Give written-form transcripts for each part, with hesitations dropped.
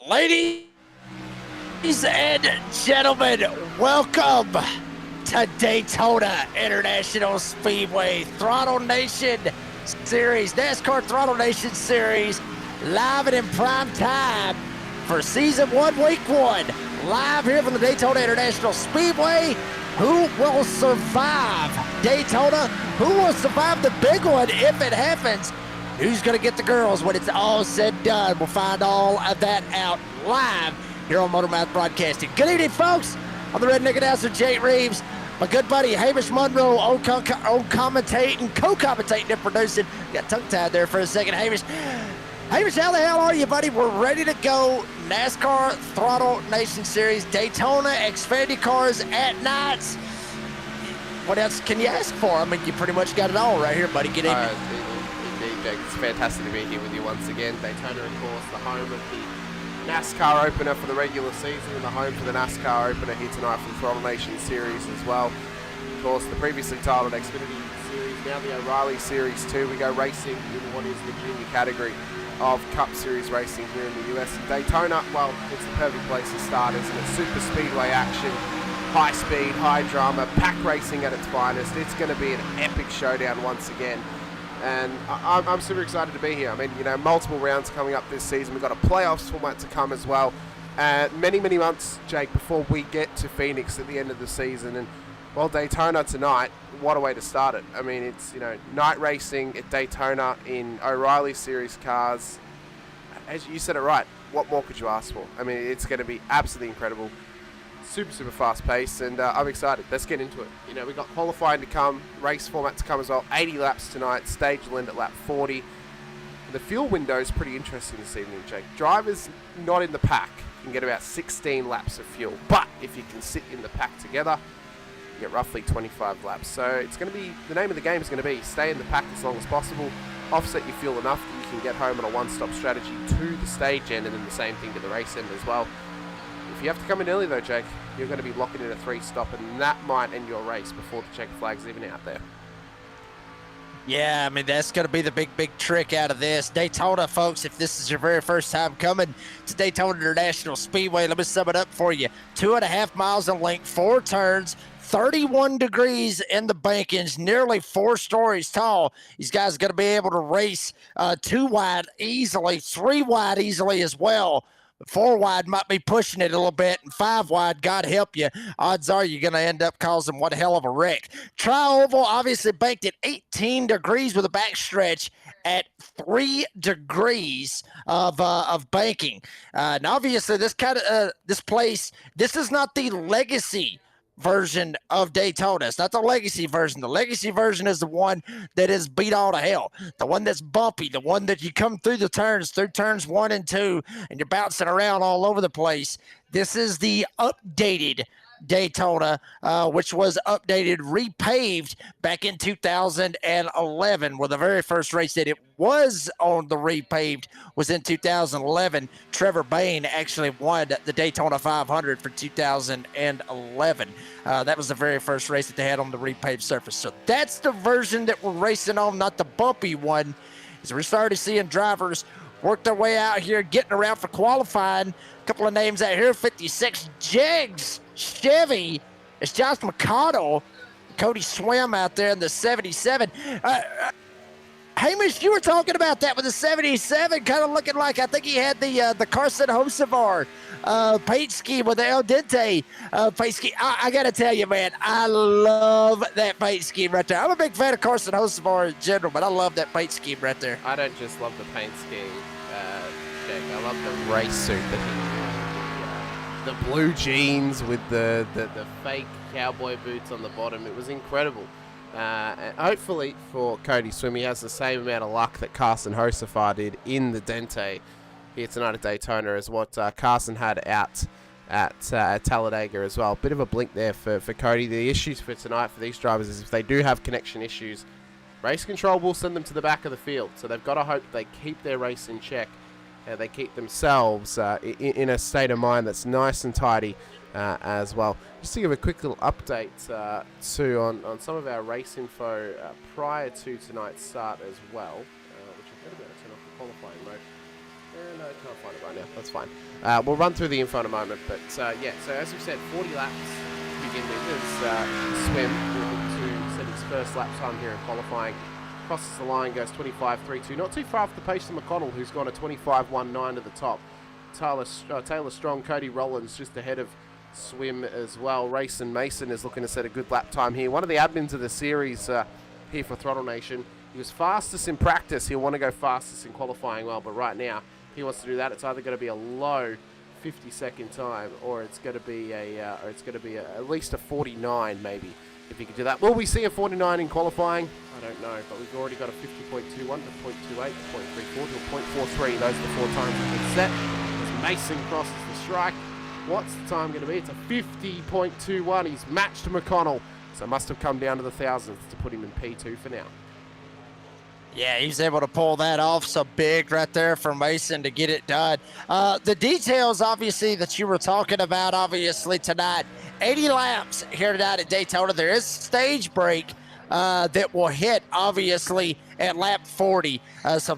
Ladies and gentlemen, welcome to Daytona International Speedway Throttle Nation Series, NASCAR Throttle Nation Series, live and in prime time for Season 1, Week 1. Live here from the Daytona International Speedway. Who will survive Daytona? Who will survive the big one if it happens? Who's going to get the girls when it's all said and done? We'll find all of that out live here on Motormouth Broadcasting. Good evening, folks. I'm the redneck announcer, Jay Reeves. My good buddy, Hamish Monroe, commentating, co-commentating and producing. Got tongue-tied there for a second, Hamish. Hamish, how the hell are you, buddy? We're ready to go. NASCAR Throttle Nation Series, Daytona, Xfinity cars at nights. What else can you ask for? I mean, you pretty much got it all right here, buddy. Good evening. Indeed, Jake. It's fantastic to be here with you once again. Daytona, of course, the home of the NASCAR opener for the regular season and the home for the NASCAR opener here tonight for the Throttle Nation Series as well. Of course, the previously titled Xfinity Series, now the O'Reilly Series 2. We go racing in what is the junior category of Cup Series racing here in the US. And Daytona, well, it's the perfect place to start, isn't it? Super speedway action, high speed, high drama, pack racing at its finest. It's going to be an epic showdown once again. And I'm super excited to be here. I mean, you know, multiple rounds coming up this season. We've got a playoffs format to come as well. Many months, Jake, before we get to Phoenix at the end of the season. And, well, Daytona tonight, what a way to start it. I mean, it's, you know, night racing at Daytona in O'Reilly Series cars. As you said it right, what more could you ask for? I mean, it's going to be absolutely incredible. Super fast pace, and I'm excited. Let's get into it. You know, we got qualifying to come, race format to come as well. 80 laps tonight, stage will end at lap 40. The fuel window is pretty interesting this evening, Jake. Drivers not in the pack can get about 16 laps of fuel, but if you can sit in the pack together, you get roughly 25 laps. So it's going to be, the name of the game is going to be stay in the pack as long as possible, offset your fuel enough that you can get home on a one-stop strategy to the stage end, and then the same thing to the race end as well. If you have to come in early though, Jake, you're going to be locking in a 3-stop, and that might end your race before the checker flag's even out there. Yeah, I mean, that's going to be the big trick out of this. Daytona, folks, if this is your very first time coming to Daytona International Speedway, let me sum it up for you. 2.5 miles in length, 4 turns, 31 degrees in the bankings, nearly 4 stories tall. These guys are going to be able to race 2 wide easily, 3 wide easily as well. 4 wide might be pushing it a little bit, and 5 wide, God help you, odds are you're going to end up causing one hell of a wreck. Tri-oval obviously banked at 18 degrees with a backstretch at 3 degrees of banking. And obviously, this place, this is not the legacy version of Daytona. It's not the legacy version. The legacy version is the one that is beat all to hell. The one that's bumpy, the one that you come through turns 1 and 2, and you're bouncing around all over the place. This is the updated Daytona, which was updated, repaved back in 2011, where the very first race that it was on the repaved was in 2011. Trevor Bayne actually won the Daytona 500 for 2011. That was the very first race that they had on the repaved surface. So that's the version that we're racing on, not the bumpy one. As we're starting to seeing drivers work their way out here, getting around for qualifying. A couple of names out here, 56 Jegs Chevy. It's Josh McConnell. Cody Swim out there in the 77. Hamish, you were talking about that with the 77, kind of looking like, I think he had the Carson Hocevar paint scheme with the El Dente paint scheme. I got to tell you, man, I love that paint scheme right there. I'm a big fan of Carson Hocevar in general, but I love that paint scheme right there. I don't just love the paint scheme, Jake. I love the race suit that he the blue jeans with the fake cowboy boots on the bottom. It was incredible. And hopefully for Cody Swim, he has the same amount of luck that Carson Hocevar did in the Dente here tonight at Daytona as what Carson had out at Talladega as well. Bit of a blink there for Cody. The issues for tonight for these drivers is if they do have connection issues, race control will send them to the back of the field. So they've got to hope they keep their race in check. They keep themselves in a state of mind that's nice and tidy as well. Just to give a quick little update too on some of our race info prior to tonight's start as well, which I'm going to turn off the qualifying mode. No, I can't find it right now. That's fine. We'll run through the info in a moment. But yeah, so as we've said, 40 laps to begin with as Swim looking to set his first lap time here in qualifying. Crosses the line, goes 25.32. Not too far off the pace of McConnell, who's gone a 25.19 to the top. Taylor Strong, Cody Rollins just ahead of Swim as well. Rayson Mason is looking to set a good lap time here. One of the admins of the series here for Throttle Nation. He was fastest in practice. He'll want to go fastest in qualifying well, but right now he wants to do that. It's either going to be a low 50-second time, or it's going to be at least a 49 maybe. If he can do that, will we see a 49 in qualifying? I don't know, but we've already got a 50.21 to 0.28, 0.34 to a 0.43. Those are the 4 times we've been set. As Mason crosses the strike, what's the time going to be? It's a 50.21. He's matched McConnell, so must have come down to the thousandths to put him in P2 for now. Yeah, he's able to pull that off. So big right there for Mason to get it done. The details, obviously, that you were talking about, obviously, tonight. 80 laps here tonight at Daytona. There is a stage break that will hit, obviously, at lap 40. So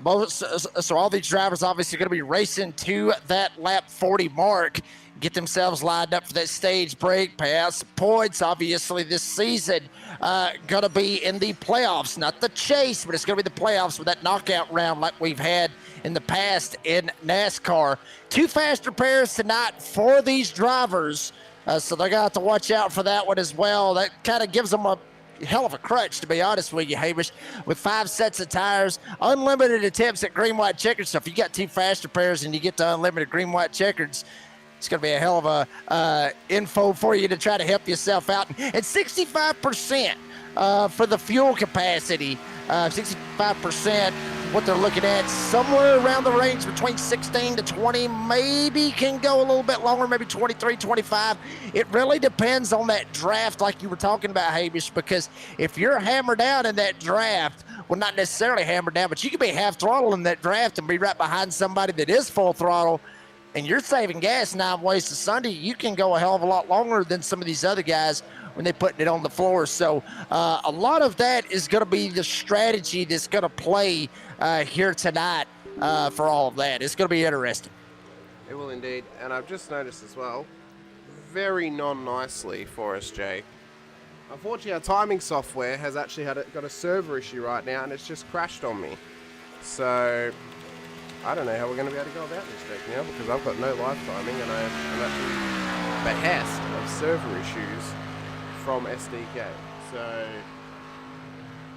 all these drivers, obviously, are going to be racing to that lap 40 mark. Get themselves lined up for that stage break, pay out some points. Obviously, this season going to be in the playoffs, not the chase, but it's going to be the playoffs with that knockout round like we've had in the past in NASCAR. 2 faster pairs tonight for these drivers, so they're going to have to watch out for that one as well. That kind of gives them a hell of a crutch, to be honest with you, Hamish, with 5 sets of tires, unlimited attempts at green, white, checkered. So if you got 2 faster pairs and you get to unlimited green, white, checkers, it's going to be a hell of a info for you to try to help yourself out. And 65% for the fuel capacity, 65%, what they're looking at, somewhere around the range between 16 to 20, maybe can go a little bit longer, maybe 23, 25. It really depends on that draft like you were talking about, Hamish, because if you're hammered down in that draft, well, not necessarily hammered down, but you could be half throttle in that draft and be right behind somebody that is full throttle, and you're saving gas 9 ways to Sunday. You can go a hell of a lot longer than some of these other guys when they're putting it on the floor. So a lot of that is going to be the strategy that's going to play here tonight for all of that. It's going to be interesting. It will indeed. And I've just noticed as well, very non-nicely for us, Jay. Unfortunately, our timing software has actually got a server issue right now, and it's just crashed on me. So I don't know how we're going to be able to go about this, Jake, now, because I've got no live timing, and I'm actually behest of server issues from SDK. So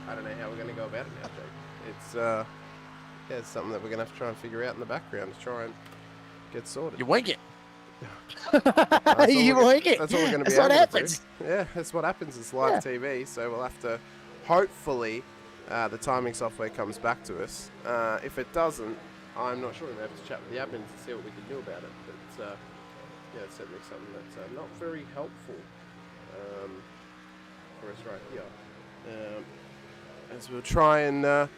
I don't know how we're going to go about it now, Jake. It's something that we're going to have to try and figure out in the background to try and get sorted. You wing it. You wing it. That's all we're going to be able to do. That's what happens. Yeah, that's what happens. It's live TV, so we'll have to, hopefully, the timing software comes back to us. If it doesn't, I'm not sure. We may have to chat with the admins to see what we can do about it. But yeah, it's certainly something that's not very helpful for us right here. As we'll try and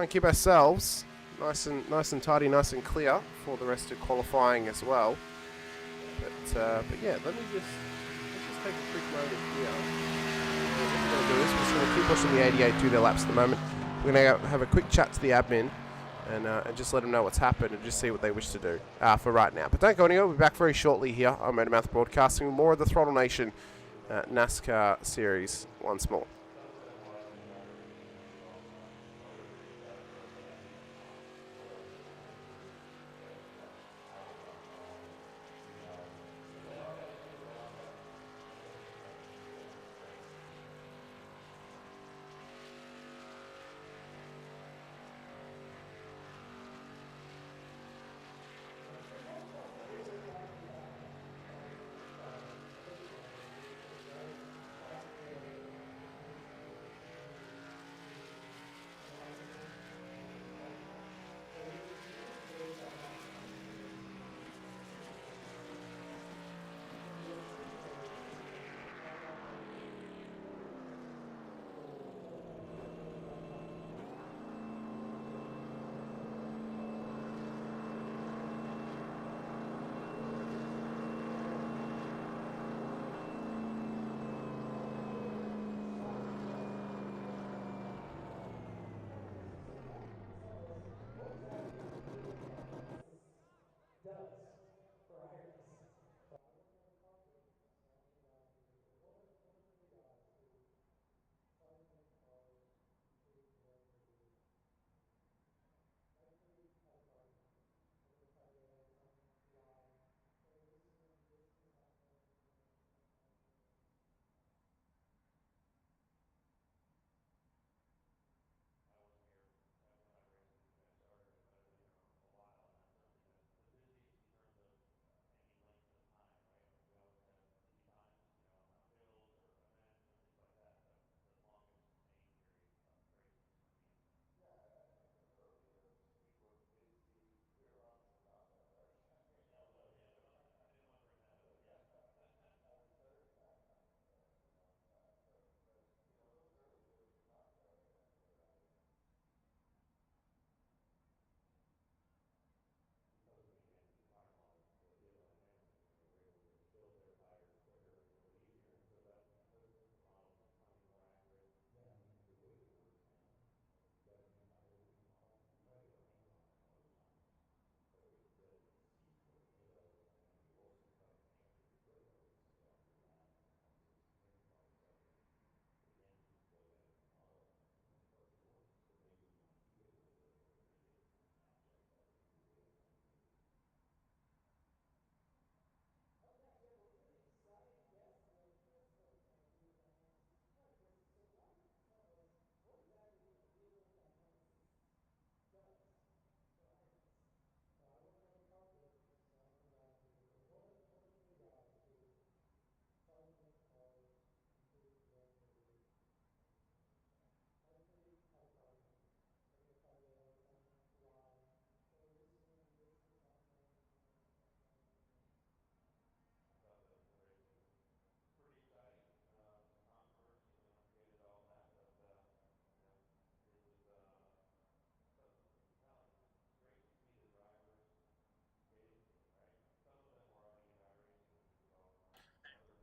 keep ourselves nice and tidy, nice and clear for the rest of qualifying as well. But yeah, let's just take a quick moment here. What we're going to do is we're just going to keep watching the 88 do their laps at the moment. We're going to have a quick chat to the admin and just let them know what's happened and just see what they wish to do for right now. But don't go anywhere. We'll be back very shortly here on Motormouth Broadcasting with more of the Throttle Nation NASCAR Series once more.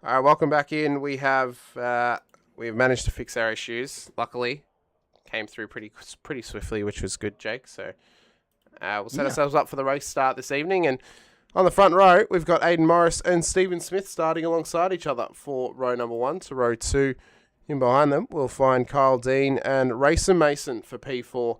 All right, welcome back in. We've managed to fix our issues. Luckily, came through pretty swiftly, which was good, Jake. So we'll set ourselves up for the race start this evening. And on the front row, we've got Aidan Morris and Stephen Smith starting alongside each other for row number 1 to row 2. In behind them, we'll find Kyle Dean and Rayson Mason for P4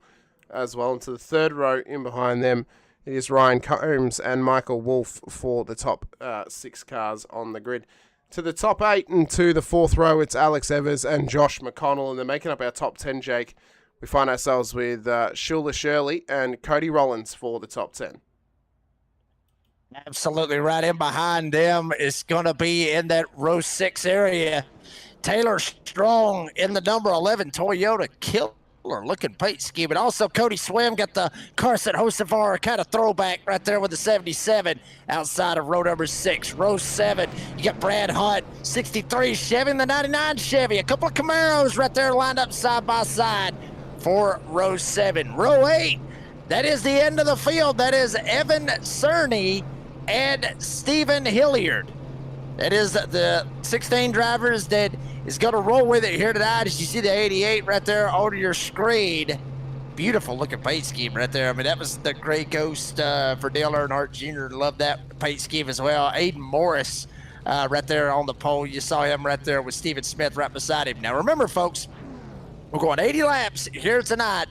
as well. And to the third row in behind them, it is Ryan Combs and Michael Wolf for the top 6 cars on the grid. To the top 8 and to the fourth row, it's Alex Evers and Josh McConnell, and they're making up our top 10, Jake. We find ourselves with Shula Shirley and Cody Rollins for the top 10. Absolutely right. In behind them is going to be in that row 6 area. Taylor Strong in the number 11 Toyota Killer looking paint scheme. And also Cody Swim got the Carson Hocevar kind of throwback right there with the 77 outside of row number 6. Row 7, you got Brad Hunt, 63 Chevy and the 99 Chevy. A couple of Camaros right there lined up side by side for row 7. Row 8, that is the end of the field. That is Evan Cerny and Stephen Hilliard. That is the 16 drivers that is going to roll with it here tonight. As you see the 88 right there on your screen. Beautiful looking paint scheme right there. I mean, that was the Gray Ghost for Dale Earnhardt Jr. Love that paint scheme as well. Aidan Morris right there on the pole. You saw him right there with Stephen Smith right beside him. Now remember, folks, we're going 80 laps here tonight,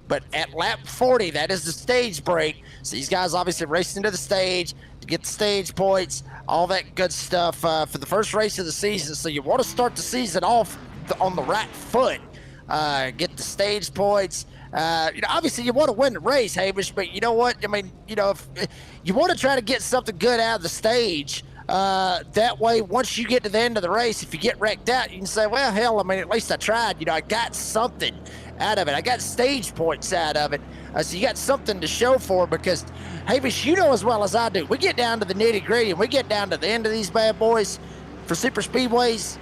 but at lap 40, that is the stage break. So these guys obviously racing to the stage to get the stage points, all that good stuff for the first race of the season. So you want to start the season off on the right foot, get the stage points. Obviously you want to win the race, Hamish, but you know what? I mean, if you want to try to get something good out of the stage, that way, once you get to the end of the race, if you get wrecked out, you can say, well, hell, I mean, at least I tried. I got something out of it. I got stage points out of it. So you got something to show for, because, Hamish, you know as well as I do, we get down to the nitty-gritty and we get down to the end of these bad boys for super speedways.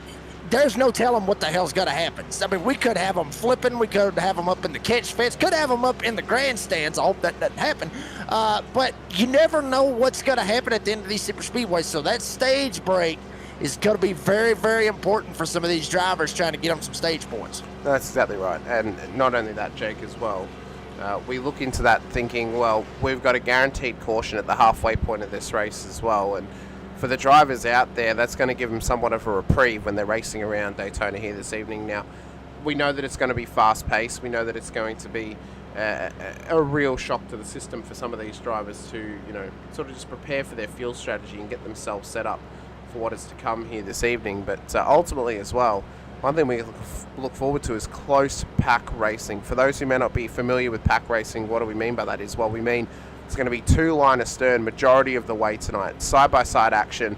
There's no telling what the hell's going to happen. I mean, we could have them flipping. We could have them up in the catch fence. Could have them up in the grandstands. I hope that doesn't happen. But you never know what's going to happen at the end of these super speedways. So that stage break is going to be very, very important for some of these drivers trying to get them some stage points. That's exactly right. And not only that, Jake, as well. We look into that thinking, well, we've got a guaranteed caution at the halfway point of this race as well. And for the drivers out there, that's going to give them somewhat of a reprieve when they're racing around Daytona here this evening. Now, we know that it's going to be fast-paced. We know that it's going to be a real shock to the system for some of these drivers to, sort of just prepare for their fuel strategy and get themselves set up for what is to come here this evening. But ultimately as well, one thing we look forward to is close pack racing. For those who may not be familiar with pack racing, what do we mean by that is, well, we mean it's going to be 2 line astern majority of the way tonight. Side-by-side action,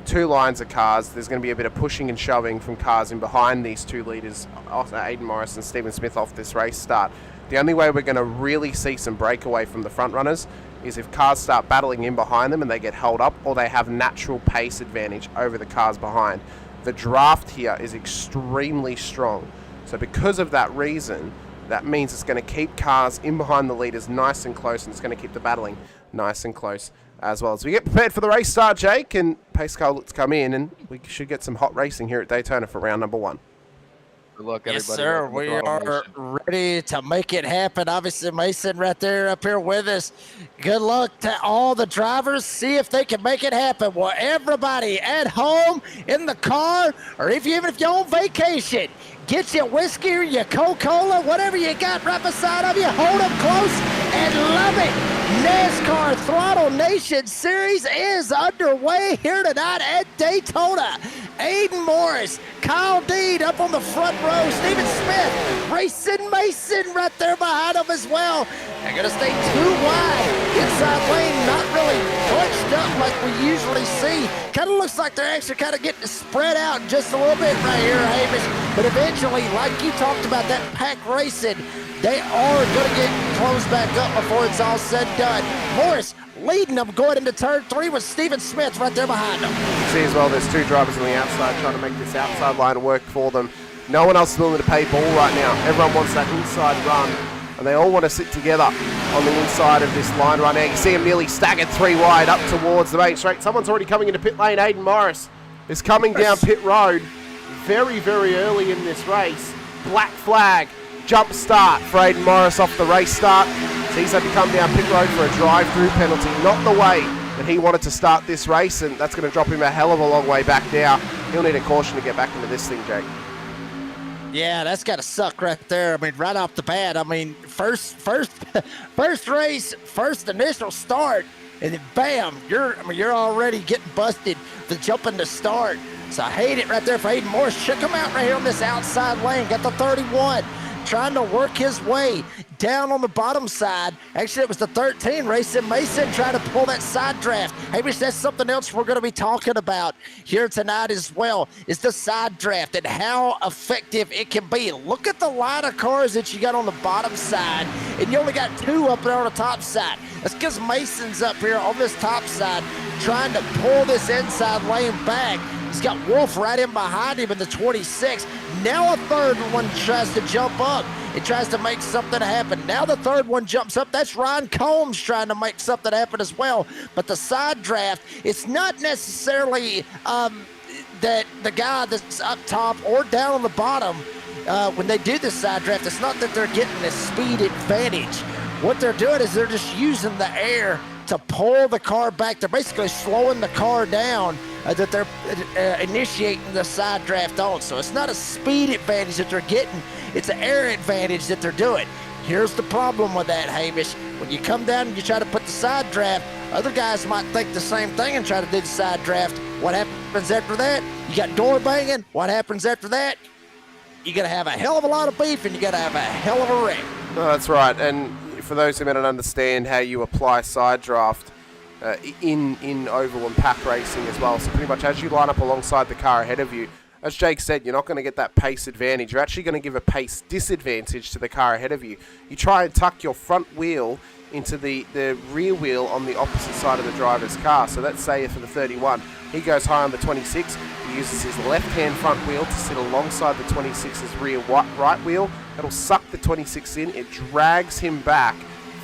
2 lines of cars. There's going to be a bit of pushing and shoving from cars in behind these 2 leaders, Aidan Morris and Stephen Smith, off this race start. The only way we're going to really see some breakaway from the front runners is if cars start battling in behind them and they get held up, or they have natural pace advantage over the cars behind. The draft here is extremely strong. So because of that reason, that means it's going to keep cars in behind the leaders nice and close, and it's going to keep the battling nice and close as well. So we get prepared for the race start, Jake, and pace car looks come in, and we should get some hot racing here at Daytona for round number 1. Good luck, everybody. Yes, sir. We are ready to make it happen. Obviously, Mason right there up here with us. Good luck to all the drivers. See if they can make it happen. Well, everybody at home, in the car, or even if you're on vacation, get your whiskey or your Coca-Cola, whatever you got right beside of you. Hold them close and love it. NASCAR Throttle Nation Series is underway here tonight at Daytona. Aidan Morris, Kyle Dean up on the front row, Stephen Smith, Rayson Mason right there behind them as well. They're going to stay too wide. Inside lane, not really bunched up like we usually see. Kind of looks like they're actually kind of getting spread out just a little bit right here, Hamish. But eventually, like you talked about, that pack racing, they are going to get closed back up before it's all said and done. Morris leading them going into turn 3 with Stephen Smith right there behind them. You see as well, there's 2 drivers on the outside trying to make this outside line work for them. No one else is willing to pay ball right now. Everyone wants that inside run, and they all want to sit together on the inside of this line right now. You see them nearly staggered 3 wide up towards the main straight. Someone's already coming into pit lane. Aidan Morris is coming down pit road very, very early in this race. Black flag, jump start for Aidan Morris off the race start. So he's had to come down pit road for a drive-through penalty, not the way that he wanted to start this race, and that's going to drop him a hell of a long way back now. He'll need a caution to get back into this thing, Jake. Yeah, that's got to suck right there. I mean, right off the bat. I mean, first race, first initial start, and then bam, you're already getting busted for jumping to start. So I hate it right there for Aidan Morris. Check him out right here on this outside lane. Got the 31, trying to work his way down on the bottom side. Actually, it was the 13, Racing Mason, trying to pull that side draft. Hey, that's something else we're going to be talking about here tonight as well, is the side draft and how effective it can be. Look at the line of cars that you got on the bottom side, and you only got 2 up there on the top side. That's because Mason's up here on this top side trying to pull this inside lane back. He's got Wolf right in behind him in the 26. Now a third one tries to jump up. It tries to make something happen. Now the third one jumps up. That's Ryan Combs trying to make something happen as well. But the side draft, it's not necessarily that the guy that's up top or down on the bottom, when they do the side draft, it's not that they're getting a speed advantage. What they're doing is they're just using the air to pull the car back. They're basically slowing the car down that they're initiating the side draft on. So it's not a speed advantage that they're getting, it's an air advantage that they're doing. Here's the problem with that, Hamish. When you come down and you try to put the side draft, other guys might think the same thing and try to do the side draft. What happens after that? You got door banging. What happens after that? You're going to have a hell of a lot of beef, and you're going to have a hell of a wreck. No, that's right. And for those who may not understand how you apply side draft in oval and pack racing as well, so pretty much as you line up alongside the car ahead of you, as Jake said, you're not going to get that pace advantage. You're actually going to give a pace disadvantage to the car ahead of you. You try and tuck your front wheel into the rear wheel on the opposite side of the driver's car. So let's say for the 31, he goes high on the 26. He uses his left-hand front wheel to sit alongside the 26's rear right wheel. That'll suck the 26 in. It drags him back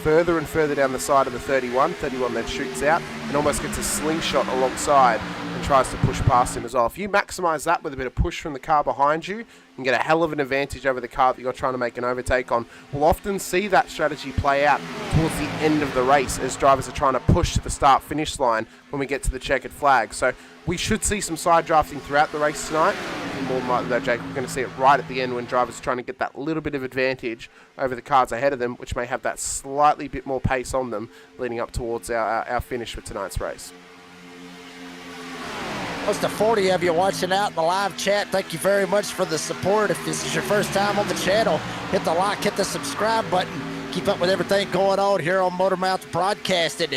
further and further down the side of the 31. 31 then shoots out and almost gets a slingshot alongside and tries to push past him as well. If you maximise that with a bit of push from the car behind you, you can get a hell of an advantage over the car that you're trying to make an overtake on. We'll often see that strategy play out towards the end of the race as drivers are trying to push to the start-finish line when we get to the checkered flag. So we should see some side drafting throughout the race tonight. And more than likely though, Jake, we're going to see it right at the end when drivers are trying to get that little bit of advantage over the cars ahead of them, which may have that slightly bit more pace on them leading up towards our finish for tonight's race. Close to 40 of you watching out in the live chat. Thank you very much for the support. If this is your first time on the channel, hit the like, hit the subscribe button. Keep up with everything going on here on Motormouth Broadcasting.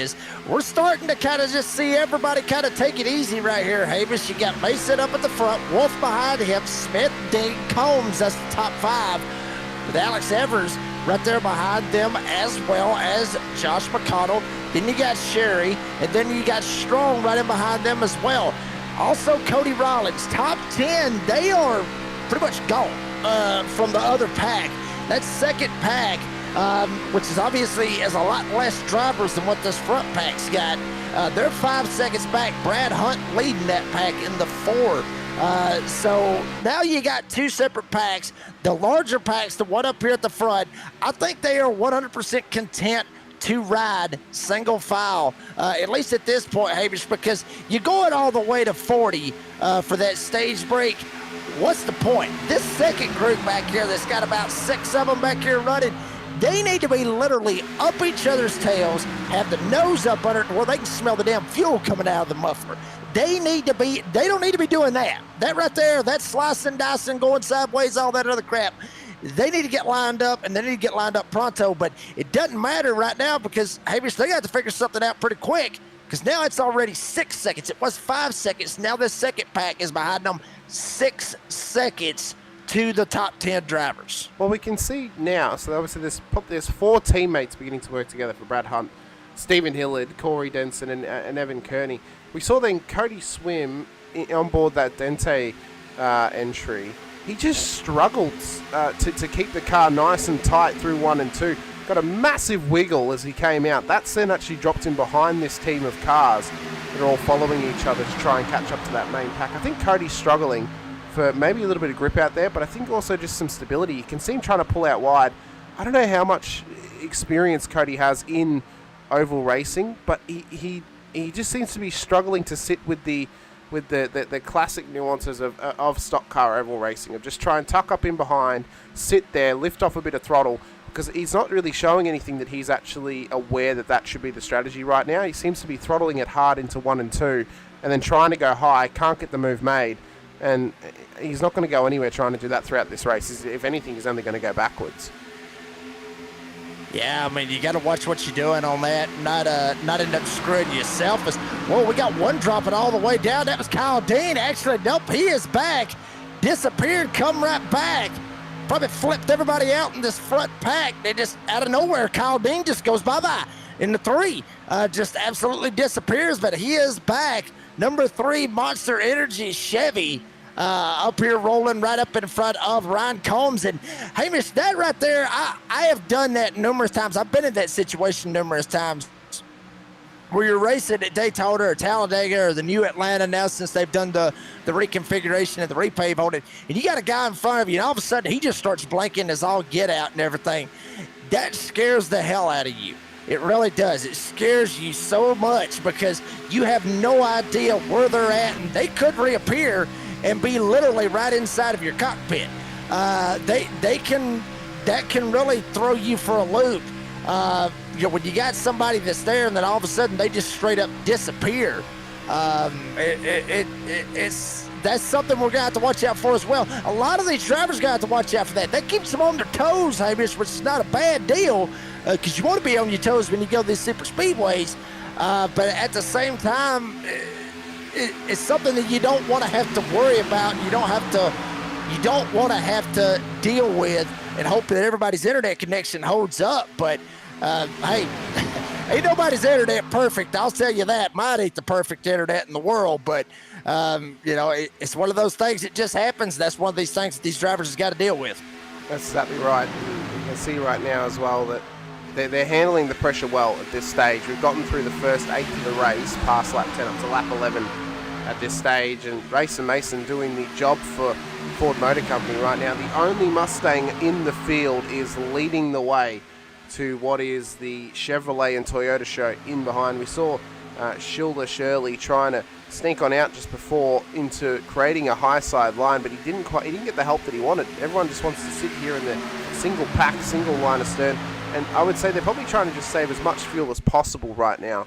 We're starting to kind of just see everybody kind of take it easy right here, Hamish. You got Mason up at the front, Wolf behind him, Smith, Dean, Combs, that's the top 5. With Alex Evers right there behind them, as well as Josh McConnell. Then you got Sherry, and then you got Strong right in behind them as well. Also, Cody Rollins, top 10, they are pretty much gone from the other pack. That second pack, which is obviously has a lot less drivers than what this front pack's got. They're 5 seconds back. Brad Hunt leading that pack in the 4. So now you got 2 separate packs. The larger packs, the one up here at the front, I think they are 100% content to ride single file, at least at this point, Hamish, because you're going all the way to 40 for that stage break. What's the point? This second group back here that's got about 6 of them back here running, they need to be literally up each other's tails, have the nose up under it where they can smell the damn fuel coming out of the muffler. They don't need to be doing that. That right there, that slicing, dicing, going sideways, all that other crap. They need to get lined up, and they need to get lined up pronto, but it doesn't matter right now because, Hamish, they got to figure something out pretty quick because now it's already 6 seconds. It was 5 seconds. Now this second pack is behind them 6 seconds to the top 10 drivers. Well, we can see now, so obviously there's 4 teammates beginning to work together for Brad Hunt, Stephen Hillard, Corey Denson, and Evan Kearney. We saw then Cody Swim on board that Dente entry. He just struggled to keep the car nice and tight through 1 and 2. Got a massive wiggle as he came out. That's then actually dropped him behind this team of cars. they're all following each other to try and catch up to that main pack. I think Cody's struggling for maybe a little bit of grip out there, but I think also just some stability. You can see him trying to pull out wide. I don't know how much experience Cody has in oval racing, but he just seems to be struggling to sit with the classic nuances of stock car oval racing, of just try and tuck up in behind, sit there, lift off a bit of throttle, because he's not really showing anything that he's actually aware that should be the strategy right now. He seems to be throttling it hard into 1 and 2, and then trying to go high, can't get the move made, and he's not going to go anywhere trying to do that throughout this race. If anything, he's only going to go backwards. Yeah, I mean, you got to watch what you're doing on that, not end up screwing yourself. Well, we got one dropping all the way down. That was Kyle Dean. Actually, nope, he is back. Disappeared, come right back. Probably flipped everybody out in this front pack. They just, out of nowhere, Kyle Dean just goes bye-bye in the 3. Just absolutely disappears, but he is back. Number 3, Monster Energy Chevy. Up here rolling right up in front of Ryan Combs. And Hamish, that right there, I have done that numerous times. I've been in that situation numerous times where you're racing at Daytona or Talladega or the new Atlanta now, since they've done the reconfiguration and the repave on it, and you got a guy in front of you and all of a sudden he just starts blanking as all get out and everything. That scares the hell out of you. It really does. It scares you so much because you have no idea where they're at, and they could reappear and be literally right inside of your cockpit. That can really throw you for a loop. When you got somebody that's there and then all of a sudden they just straight up disappear, that's something we're gonna have to watch out for as well. A lot of these drivers gonna have to watch out for that. That keeps them on their toes, Hamish, which is not a bad deal, because you want to be on your toes when you go to these super speedways, but at the same time, it's something that you don't want to have to worry about. You don't want to have to deal with and hope that everybody's internet connection holds up. But hey, ain't nobody's internet perfect. I'll tell you that. Mine ain't the perfect internet in the world, but it's one of those things that just happens. That's one of these things that these drivers has got to deal with. That's exactly right. You can see right now as well that they're handling the pressure well at this stage. We've gotten through the first 8 of the race, past lap 10 up to lap 11 at this stage, and Rayson Mason doing the job for Ford Motor Company right now. The only Mustang in the field is leading the way to what is the Chevrolet and Toyota show in behind. We saw Shilda Shirley trying to sneak on out just before into creating a high side line, but he didn't get the help that he wanted. Everyone just wants to sit here in the single pack, single line of stern. And I would say they're probably trying to just save as much fuel as possible right now,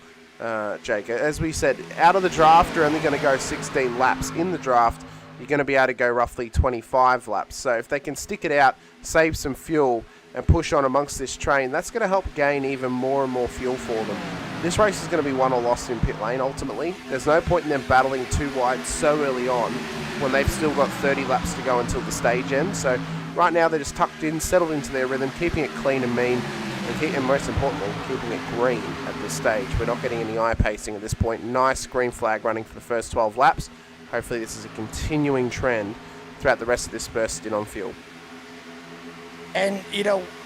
Jake. As we said, out of the draft, you're only going to go 16 laps. In the draft, you're going to be able to go roughly 25 laps. So if they can stick it out, save some fuel, and push on amongst this train, that's going to help gain even more and more fuel for them. This race is going to be won or lost in pit lane, ultimately. There's no point in them battling too wide so early on when they've still got 30 laps to go until the stage ends. So right now they're just tucked in, settled into their rhythm, keeping it clean and mean, and most importantly, keeping it green at this stage. We're not getting any eye pacing at this point. Nice green flag running for the first 12 laps. Hopefully this is a continuing trend throughout the rest of this first stint on fuel. And,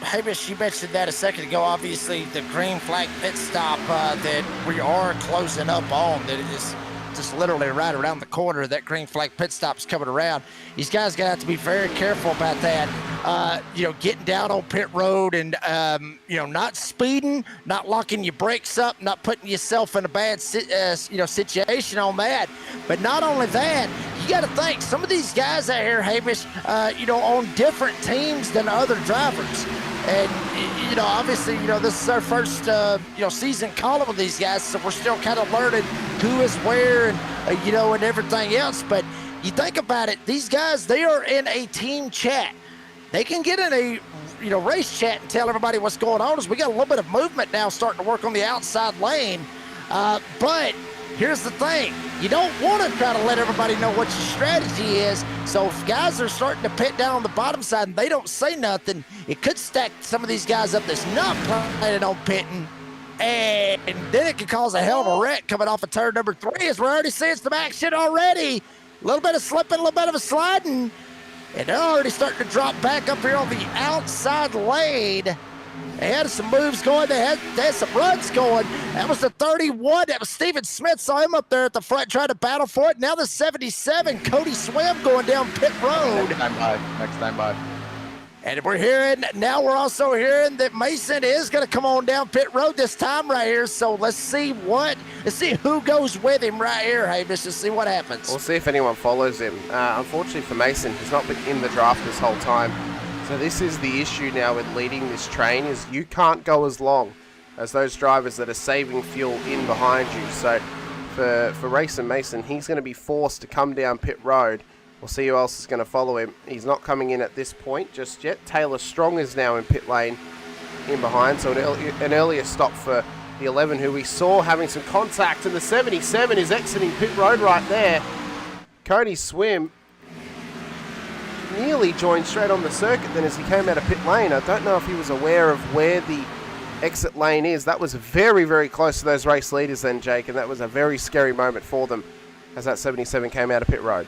Hamish, you mentioned that a second ago. Obviously, the green flag pit stop that we are closing up on, that is just literally right around the corner. That green flag pit stop's coming around. These guys got to have to be very careful about that. Getting down on pit road and, not speeding, not locking your brakes up, not putting yourself in a bad, situation on that. But not only that, you got to think, some of these guys out here, Hamish, on different teams than other drivers. And, obviously, this is our first, season calling with these guys, so we're still kind of learning who is where and, and everything else. But you think about it, these guys, they are in a team chat. They can get in a, race chat and tell everybody what's going on. As we got a little bit of movement now starting to work on the outside lane. But here's the thing. You don't want to try to let everybody know what your strategy is. So if guys are starting to pit down on the bottom side and they don't say nothing, it could stack some of these guys up that's not planning on pitting. And then it could cause a hell of a wreck coming off of turn number 3, as we're already seeing some action already. A little bit of slipping, a little bit of a sliding. And they're already starting to drop back up here on the outside lane. They had some moves going. They had some runs going. That was the 31. That was Steven Smith. Saw him up there at the front trying to battle for it. Now the 77, Cody Swim going down pit road. Next time by. And now we're also hearing that Mason is going to come on down pit road this time right here. So let's see who goes with him right here, Havis. Let's see what happens. We'll see if anyone follows him. Unfortunately for Mason, he's not been in the draft this whole time. So this is the issue now with leading this train, is you can't go as long as those drivers that are saving fuel in behind you. So for Racing Mason, he's going to be forced to come down pit road. We'll see who else is going to follow him. He's not coming in at this point just yet. Taylor Strong is now in pit lane in behind. So an earlier stop for the 11, who we saw having some contact. And the 77 is exiting pit road right there. Cody Swim nearly joined straight on the circuit then as he came out of pit lane. I don't know if he was aware of where the exit lane is. That was very, very close to those race leaders then, Jake. And that was a very scary moment for them as that 77 came out of pit road.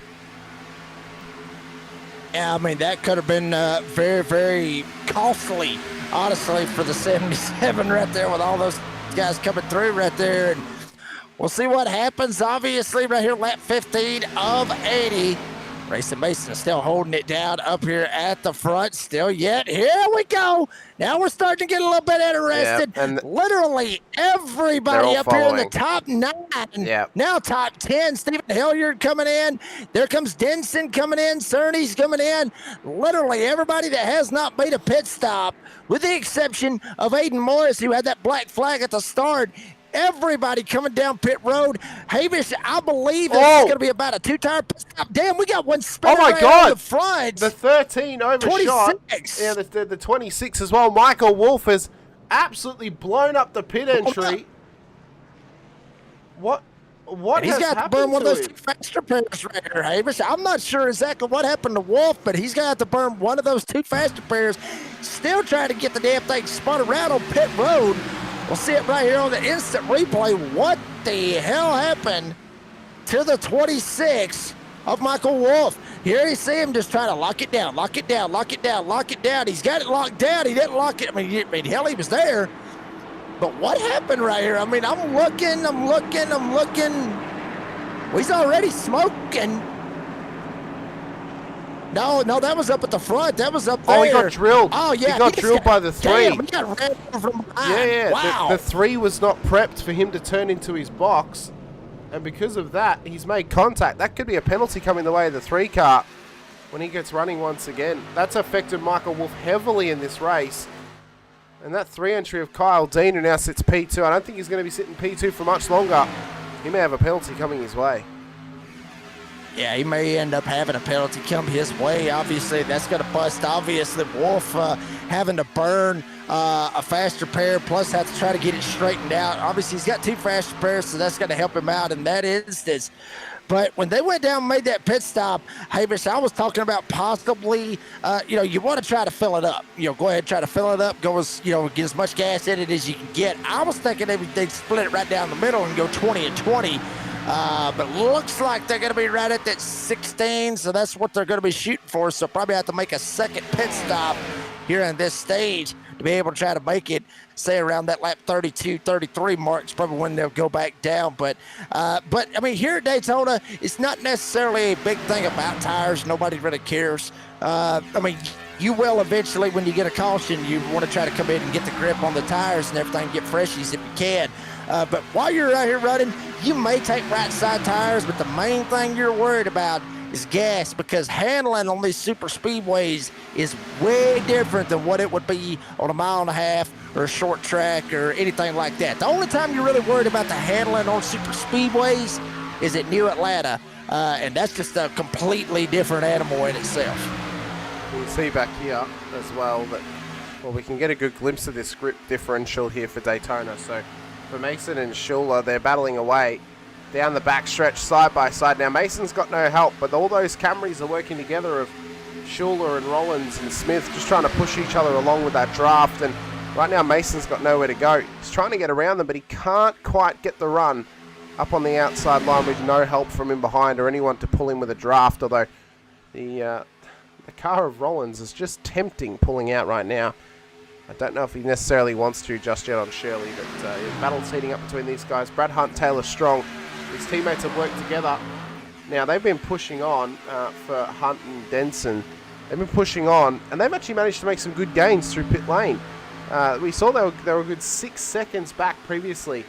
Yeah, I mean, that could have been very, very costly, honestly, for the 77 right there with all those guys coming through right there. And we'll see what happens. Obviously, right here, lap 15 of 80. Racing Mason is still holding it down up here at the front still yet. Here we go. Now we're starting to get a little bit interested. Yeah, and literally everybody up here in the top 9. Yeah. Now top 10. Stephen Hilliard coming in. There comes Denson coming in. Cerny's coming in. Literally everybody that has not made a pit stop, with the exception of Aiden Morris, who had that black flag at the start. Everybody coming down pit road. Hamish, I believe this is going to be about a 2-tire pit stop. Damn, we got one spinner right on the front. The 13 overshot. 26. Yeah, the 26 as well. Michael Wolf has absolutely blown up the pit entry. What he's has got to happened burn one to of those him? 2 faster pairs right here, Hamish. I'm not sure exactly what happened to Wolf, but he's going to have to burn one of those 2 faster pairs. Still trying to get the damn thing spun around on pit road. We'll see it right here on the instant replay. What the hell happened to the 26 of Michael Wolf? Here you see him just trying to lock it down. He's got it locked down. He didn't lock it. I mean, hell, he was there. But what happened right here? I mean, I'm looking. Well, he's already smoking. No, that was up at the front. That was up there. Oh, he got drilled. Oh, yeah. He got drilled by the 3. Damn, he got ran from behind. Yeah. Wow. The 3 was not prepped for him to turn into his box. And because of that, he's made contact. That could be a penalty coming the way of the 3 car when he gets running once again. That's affected Michael Wolf heavily in this race. And that 3 entry of Kyle Dean, who now sits P2, I don't think he's going to be sitting P2 for much longer. He may have a penalty coming his way. Yeah, he may end up having a penalty come his way. Obviously, that's going to bust. Obviously, Wolf having to burn a faster pair, plus have to try to get it straightened out. Obviously, he's got 2 faster pairs, so that's going to help him out in that instance. But when they went down and made that pit stop, Hamish, I was talking about possibly, you want to try to fill it up. Go ahead and try to fill it up. Go get as much gas in it as you can get. I was thinking they'd split it right down the middle and go 20 and 20. But looks like they're going to be right at that 16, so that's what they're going to be shooting for. So probably have to make a second pit stop here in this stage to be able to try to make it, say, around that lap 32, 33 mark is probably when they'll go back down. But I mean, here at Daytona, it's not necessarily a big thing about tires. Nobody really cares. I mean, you will eventually, when you get a caution, you want to try to come in and get the grip on the tires and everything, get freshies if you can. But while you're out here running, you may take right side tires, but the main thing you're worried about is gas, because handling on these super speedways is way different than what it would be on a 1.5 mile or a short track or anything like that. The only time you're really worried about the handling on super speedways is at New Atlanta, and that's just a completely different animal in itself. You can see back here as well that, we can get a good glimpse of this grip differential here for Daytona. So for Mason and Schuler, they're battling away down the back stretch side by side. Now Mason's got no help, but all those Camrys are working together of Schuler and Rollins and Smith, just trying to push each other along with that draft. And right now Mason's got nowhere to go. He's trying to get around them, but he can't quite get the run up on the outside line with no help from him behind or anyone to pull him with a draft, although the car of Rollins is just tempting pulling out right now. I don't know if he necessarily wants to just yet on Shirley, but battle's heating up between these guys. Brad Hunt, Taylor Strong, his teammates have worked together. Now, they've been pushing on for Hunt and Denson. They've been pushing on, and they've actually managed to make some good gains through pit lane. We saw they were a good 6 seconds back previously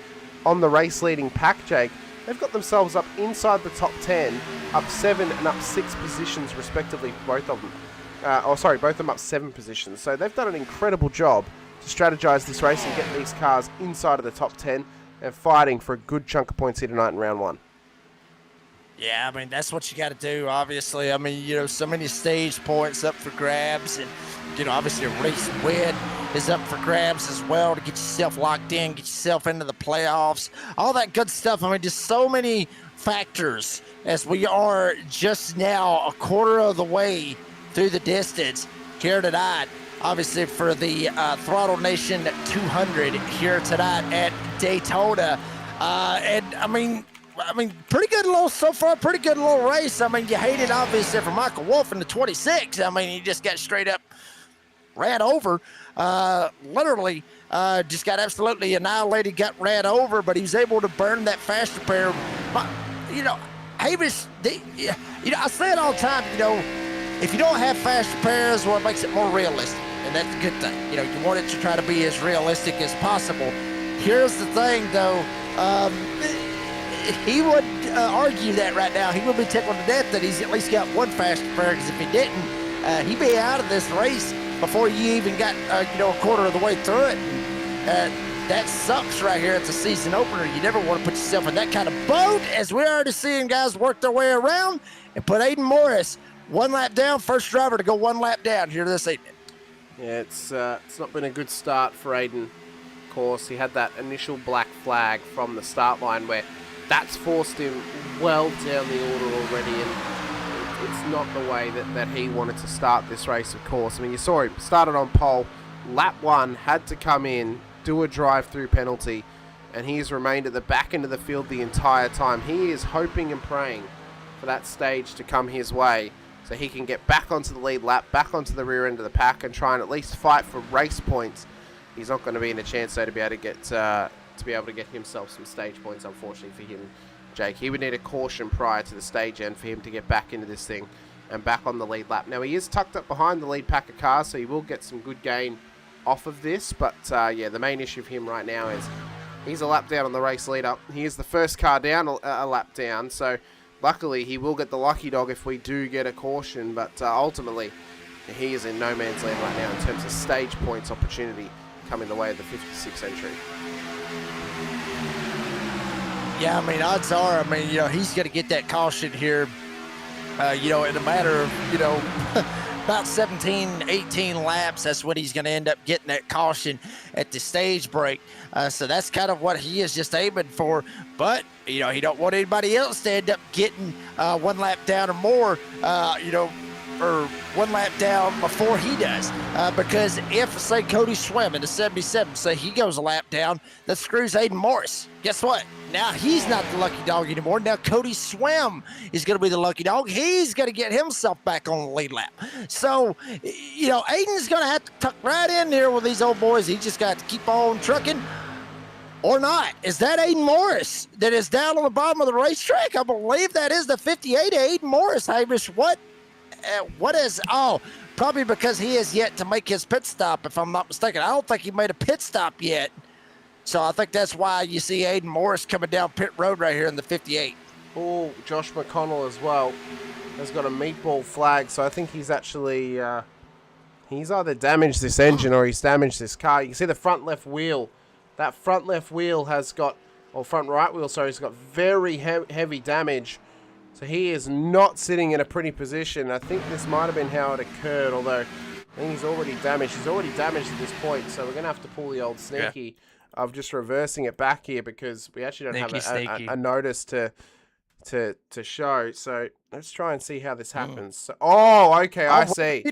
on the race-leading pack, Jake. They've got themselves up inside the top 10, up 7 and up 6 positions respectively, both of them. Both of them up 7 positions. So they've done an incredible job to strategize this race and get these cars inside of the top 10 and fighting for a good chunk of points here tonight in round 1. Yeah, I mean, that's what you got to do, obviously. I mean, you know, so many stage points up for grabs, and, you know, obviously a race win is up for grabs as well to get yourself locked in, get yourself into the playoffs, all that good stuff. I mean, just so many factors as we are just now a quarter of the way through the distance here tonight, obviously for the Throttle Nation 200 here tonight at Daytona. And I mean, pretty good little race. I mean, you hate it obviously for Michael Wolf in the 26. I mean, he just got straight up ran over, literally just got absolutely annihilated, got ran over, but he was able to burn that fast repair. But, you know, Havish, I say it all the time, you know, if you don't have fast repairs, well, it makes it more realistic, and that's a good thing. You know, you want it to try to be as realistic as possible. Here's the thing, though. He would argue that right now. He would be tickled to death that he's at least got one fast repair, because if he didn't, he'd be out of this race before you even got, a quarter of the way through it. That sucks right here. It's a season opener. You never want to put yourself in that kind of boat, as we're already seeing guys work their way around and put Aiden Morris one lap down, first driver to go one lap down here this evening. Yeah, it's not been a good start for Aiden. Of course, he had that initial black flag from the start line where that's forced him well down the order already, and it's not the way that he wanted to start this race, of course. I mean, you saw him started on pole, lap 1, had to come in, do a drive-through penalty, and he has remained at the back end of the field the entire time. He is hoping and praying for that stage to come his way so he can get back onto the lead lap, back onto the rear end of the pack, and try and at least fight for race points. He's not going to be in a chance, though, to be able to get himself some stage points, unfortunately for him, Jake. He would need a caution prior to the stage end for him to get back into this thing and back on the lead lap. Now, he is tucked up behind the lead pack of cars, so he will get some good gain off of this. But, yeah, the main issue for him right now is he's a lap down on the race leader. He is the first car down, a lap down. So, luckily, he will get the lucky dog if we do get a caution. But, ultimately, he is in no man's land right now in terms of stage points opportunity coming the way of the 56 entry. Yeah, I mean, odds are, I mean, he's going to get that caution here, in a matter of, about 17, 18 laps. That's when he's going to end up getting that caution at the stage break. So that's kind of what he is just aiming for. But, he don't want anybody else to end up getting one lap down or more, or one lap down before he does. Because if, say, Cody Swim in the 77, say he goes a lap down, that screws Aiden Morris. Guess what? Now he's not the lucky dog anymore. Now Cody Swim is going to be the lucky dog. He's going to get himself back on the lead lap. So, Aiden's going to have to tuck right in there with these old boys. He just got to keep on trucking or not. Is that Aiden Morris that is down on the bottom of the racetrack? I believe that is the 58 Aiden Morris. Hamish, what is, probably because he has yet to make his pit stop, if I'm not mistaken. I don't think he made a pit stop yet. So I think that's why you see Aiden Morris coming down pit road right here in the 58. Oh, Josh McConnell as well has got a meatball flag. So I think he's actually, he's either damaged this engine or he's damaged this car. You can see the front left wheel. That front left wheel has got, or front right wheel, sorry, has got very heavy damage. So he is not sitting in a pretty position. I think this might have been how it occurred, although I think he's already damaged. He's already damaged at this point, so we're going to have to pull the old sneaky of just reversing it back here because we actually don't have a notice to show. So let's try and see how this happens. So, okay, I see.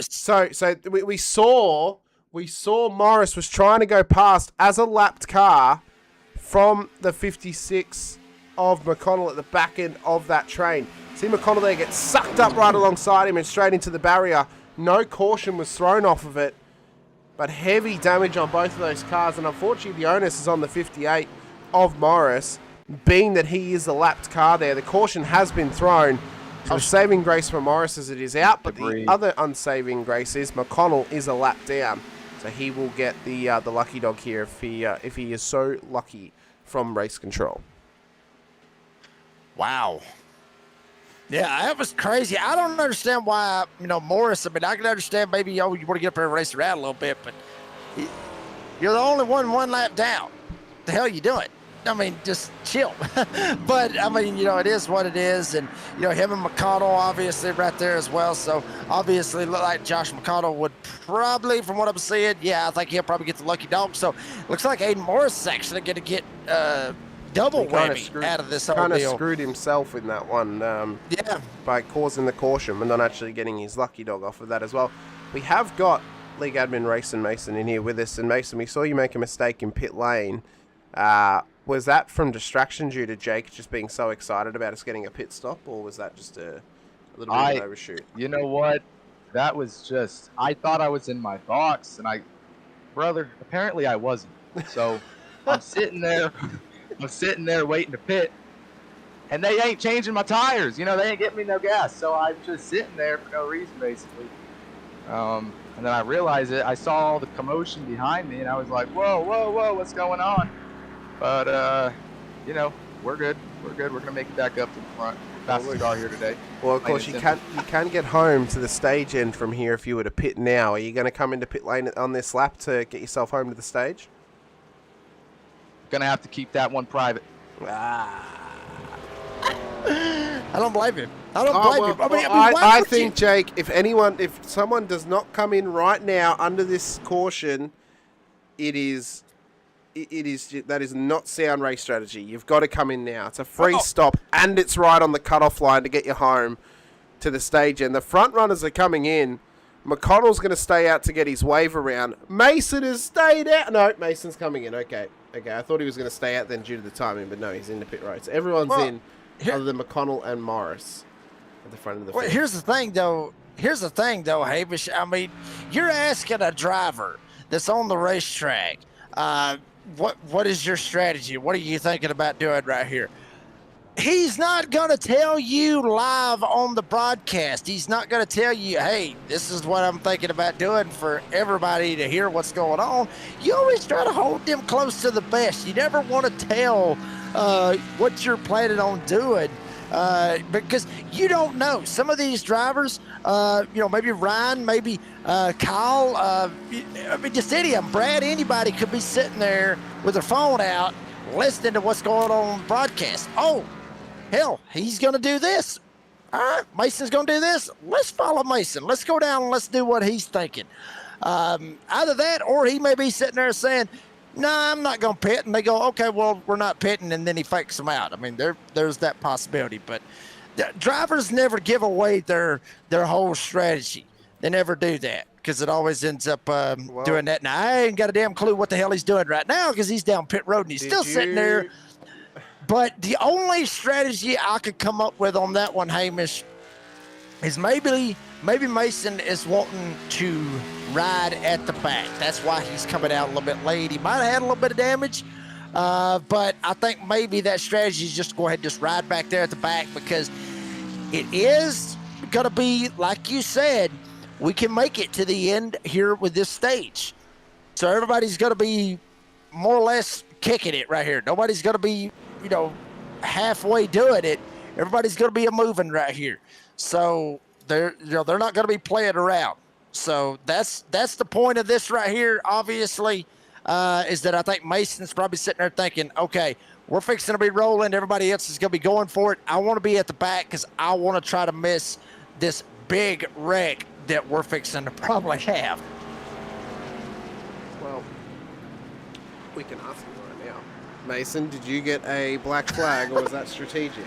So we saw Morris was trying to go past as a lapped car from the 56 of McConnell at the back end of that train. See McConnell there get sucked up right alongside him and straight into the barrier. No caution was thrown off of it. but heavy damage on both of those cars, and unfortunately the onus is on the 58 of Morris, being that he is the lapped car there. The caution has been thrown, so the saving grace for Morris as it is out, but the other unsaving grace is McConnell is a lap down, so he will get the lucky dog here if he is so lucky from race control. Wow. Yeah, that was crazy. I don't understand why, Morris, I mean, I can understand maybe, you want to get up there and race around a little bit, but you're the only one lap down. The hell you doing? I mean, just chill. But, I mean, it is what it is. And, him and McConnell, obviously, right there as well. So, obviously, look like Josh McConnell would probably, from what I'm seeing, I think he'll probably get the lucky dog. So, looks like Aiden Morris is actually going to get double whammy out of this whole deal. Kind of screwed himself in that one by causing the caution, but not actually getting his lucky dog off of that as well. We have got League Admin Racing Mason in here with us. And, Mason, we saw you make a mistake in pit lane. Was that from distraction due to Jake just being so excited about us getting a pit stop, or was that just a little bit of an overshoot? You know what? That was just, I thought I was in my box, and brother, apparently I wasn't. So I'm sitting there waiting to pit, and they ain't changing my tires. They ain't getting me no gas. So I'm just sitting there for no reason, basically. And then I realized it. I saw all the commotion behind me, and I was like, whoa, what's going on? But, we're good. We're good. We're going to make it back up to the front. Fastest car here today. Well, of course, you can get home to the stage end from here if you were to pit now. Are you going to come into pit lane on this lap to get yourself home to the stage? Going to have to keep that one private. I don't blame him. I don't blame him. I think, Jake, if someone does not come in right now under this caution, that is not sound race strategy. You've got to come in now. It's a free stop, and it's right on the cutoff line to get you home to the stage. And the front runners are coming in. McConnell's going to stay out to get his wave around. Mason has stayed out. No, Mason's coming in. Okay. I thought he was going to stay out then due to the timing, but no, he's in the pit road. So everyone's in other than McConnell and Morris at the front of the field. Here's the thing, though, Hamish. I mean, you're asking a driver that's on the racetrack, what is your strategy? What are you thinking about doing right here? He's not going to tell you live on the broadcast. He's not going to tell you, hey, this is what I'm thinking about doing for everybody to hear what's going on. You always try to hold them close to the best. You never want to tell what you're planning on doing because you don't know. Some of these drivers, maybe Ryan, maybe Kyle, just any of them, Brad, anybody could be sitting there with their phone out listening to what's going on the broadcast. Oh, hell, he's going to do this. All right, Mason's going to do this. Let's follow Mason. Let's go down and let's do what he's thinking. Either that or he may be sitting there saying, no, I'm not going to pit. And they go, okay, well, we're not pitting. And then he fakes them out. I mean, there's that possibility. But drivers never give away their whole strategy. They never do that because it always ends up doing that. Now, I ain't got a damn clue what the hell he's doing right now because he's down pit road and he's still sitting there. But the only strategy I could come up with on that one, Hamish, is maybe Mason is wanting to ride at the back. That's why he's coming out a little bit late. He might have had a little bit of damage, but I think maybe that strategy is just go ahead and just ride back there at the back because it is going to be, like you said, we can make it to the end here with this stage. So everybody's going to be more or less kicking it right here. Nobody's going to be, halfway doing it. Everybody's going to be moving right here. So they're not going to be playing around. So that's the point of this right here, obviously, is that I think Mason's probably sitting there thinking, okay, we're fixing to be rolling. Everybody else is going to be going for it. I want to be at the back because I want to try to miss this big wreck that we're fixing to probably have. Well, we can ask him right now. Mason, did you get a black flag or was that strategic?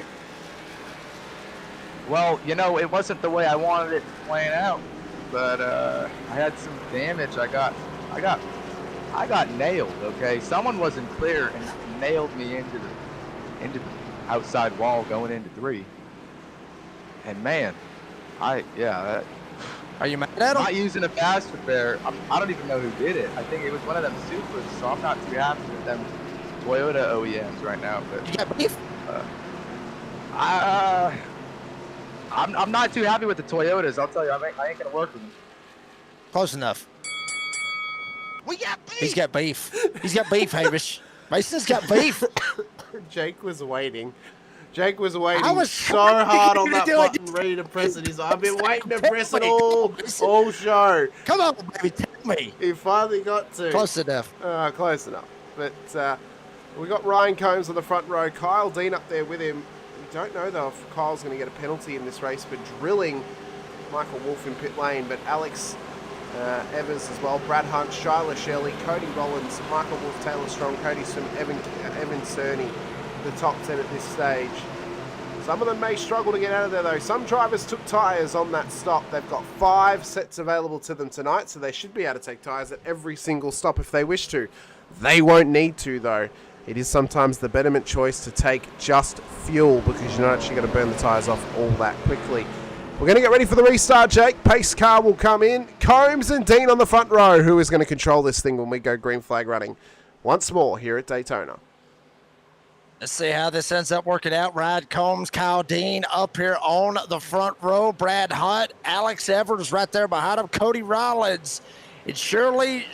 Well, it wasn't the way I wanted it to plan out, but I had some damage. I got nailed. Okay, someone wasn't clear and nailed me into the outside wall going into 3. And man, Are you mad at him? Not using a fast repair. I don't even know who did it. I think it was one of them supers, so I'm not too happy with them Toyota OEMs right now. But You got beef? I'm not too happy with the Toyotas. I'll tell you, I ain't gonna work with them. Close enough. We got beef. He's got beef. He's got beef, Hamish. Mason's got beef. Jake was waiting. Jake was waiting I was so hard on that do it. button, ready to press it. He's like, I've been waiting to press it all show. Come on, baby, tell me. He finally got to. Close enough. Close enough. But we got Ryan Combs on the front row. Kyle Dean up there with him. We don't know, though, if Kyle's going to get a penalty in this race for drilling Michael Wolff in pit lane. But Alex Evers as well. Brad Hunt, Shyla Shelley, Cody Rollins, Michael Wolff, Taylor Strong, Cody Swim, Evan Cerny. The top 10 at this stage. Some of them may struggle to get out of there though. Some drivers took tyres on that stop. They've got 5 sets available to them tonight, so they should be able to take tyres at every single stop if they wish to. They won't need to though. It is sometimes the betterment choice to take just fuel because you're not actually going to burn the tyres off all that quickly. We're going to get ready for the restart, Jake. Pace car will come in. Combs and Dean on the front row. Who is going to control this thing when we go green flag running once more here at Daytona? Let's see how this ends up working out. Ryan Combs, Kyle Dean up here on the front row. Brad Hunt, Alex Evers right there behind him. Cody Rollins. It's Shuri.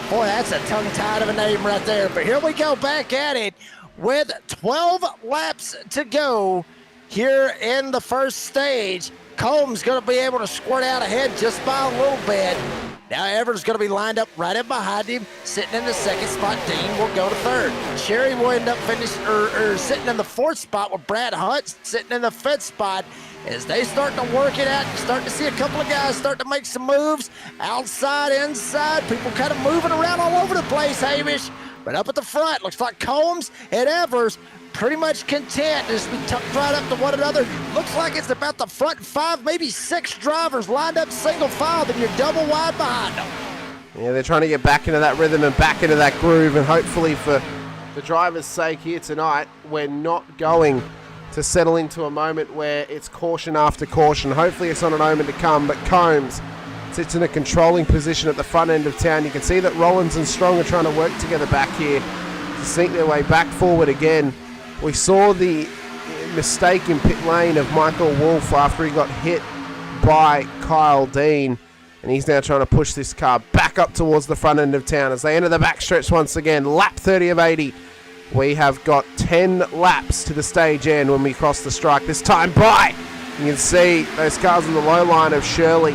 Boy, that's a tongue-tied of a name right there. But here we go back at it with 12 laps to go here in the first stage. Combs going to be able to squirt out ahead just by a little bit. Now Evers going to be lined up right in behind him, sitting in the second spot. Dean will go to third. Sherry will end up sitting in the fourth spot with Brad Hunt sitting in the fifth spot. As they start to work it out, starting to see a couple of guys start to make some moves. Outside, inside, people kind of moving around all over the place, Hamish. But up at the front, looks like Combs and Evers pretty much content as we tucked right up to one another. Looks like it's about the front 5, maybe 6 drivers lined up single file, then you're double wide behind them. Yeah, they're trying to get back into that rhythm and back into that groove, and hopefully for the driver's sake here tonight, we're not going to settle into a moment where it's caution after caution. Hopefully it's not an omen to come, but Combs sits in a controlling position at the front end of town. You can see that Rollins and Strong are trying to work together back here to sneak their way back forward again. We saw the mistake in pit lane of Michael Wolff after he got hit by Kyle Dean, and he's now trying to push this car back up towards the front end of town as they enter the backstretch once again. Lap 30 of 80. We have got 10 laps to the stage end when we cross the strike. This time by, you can see those cars in the low line of Shirley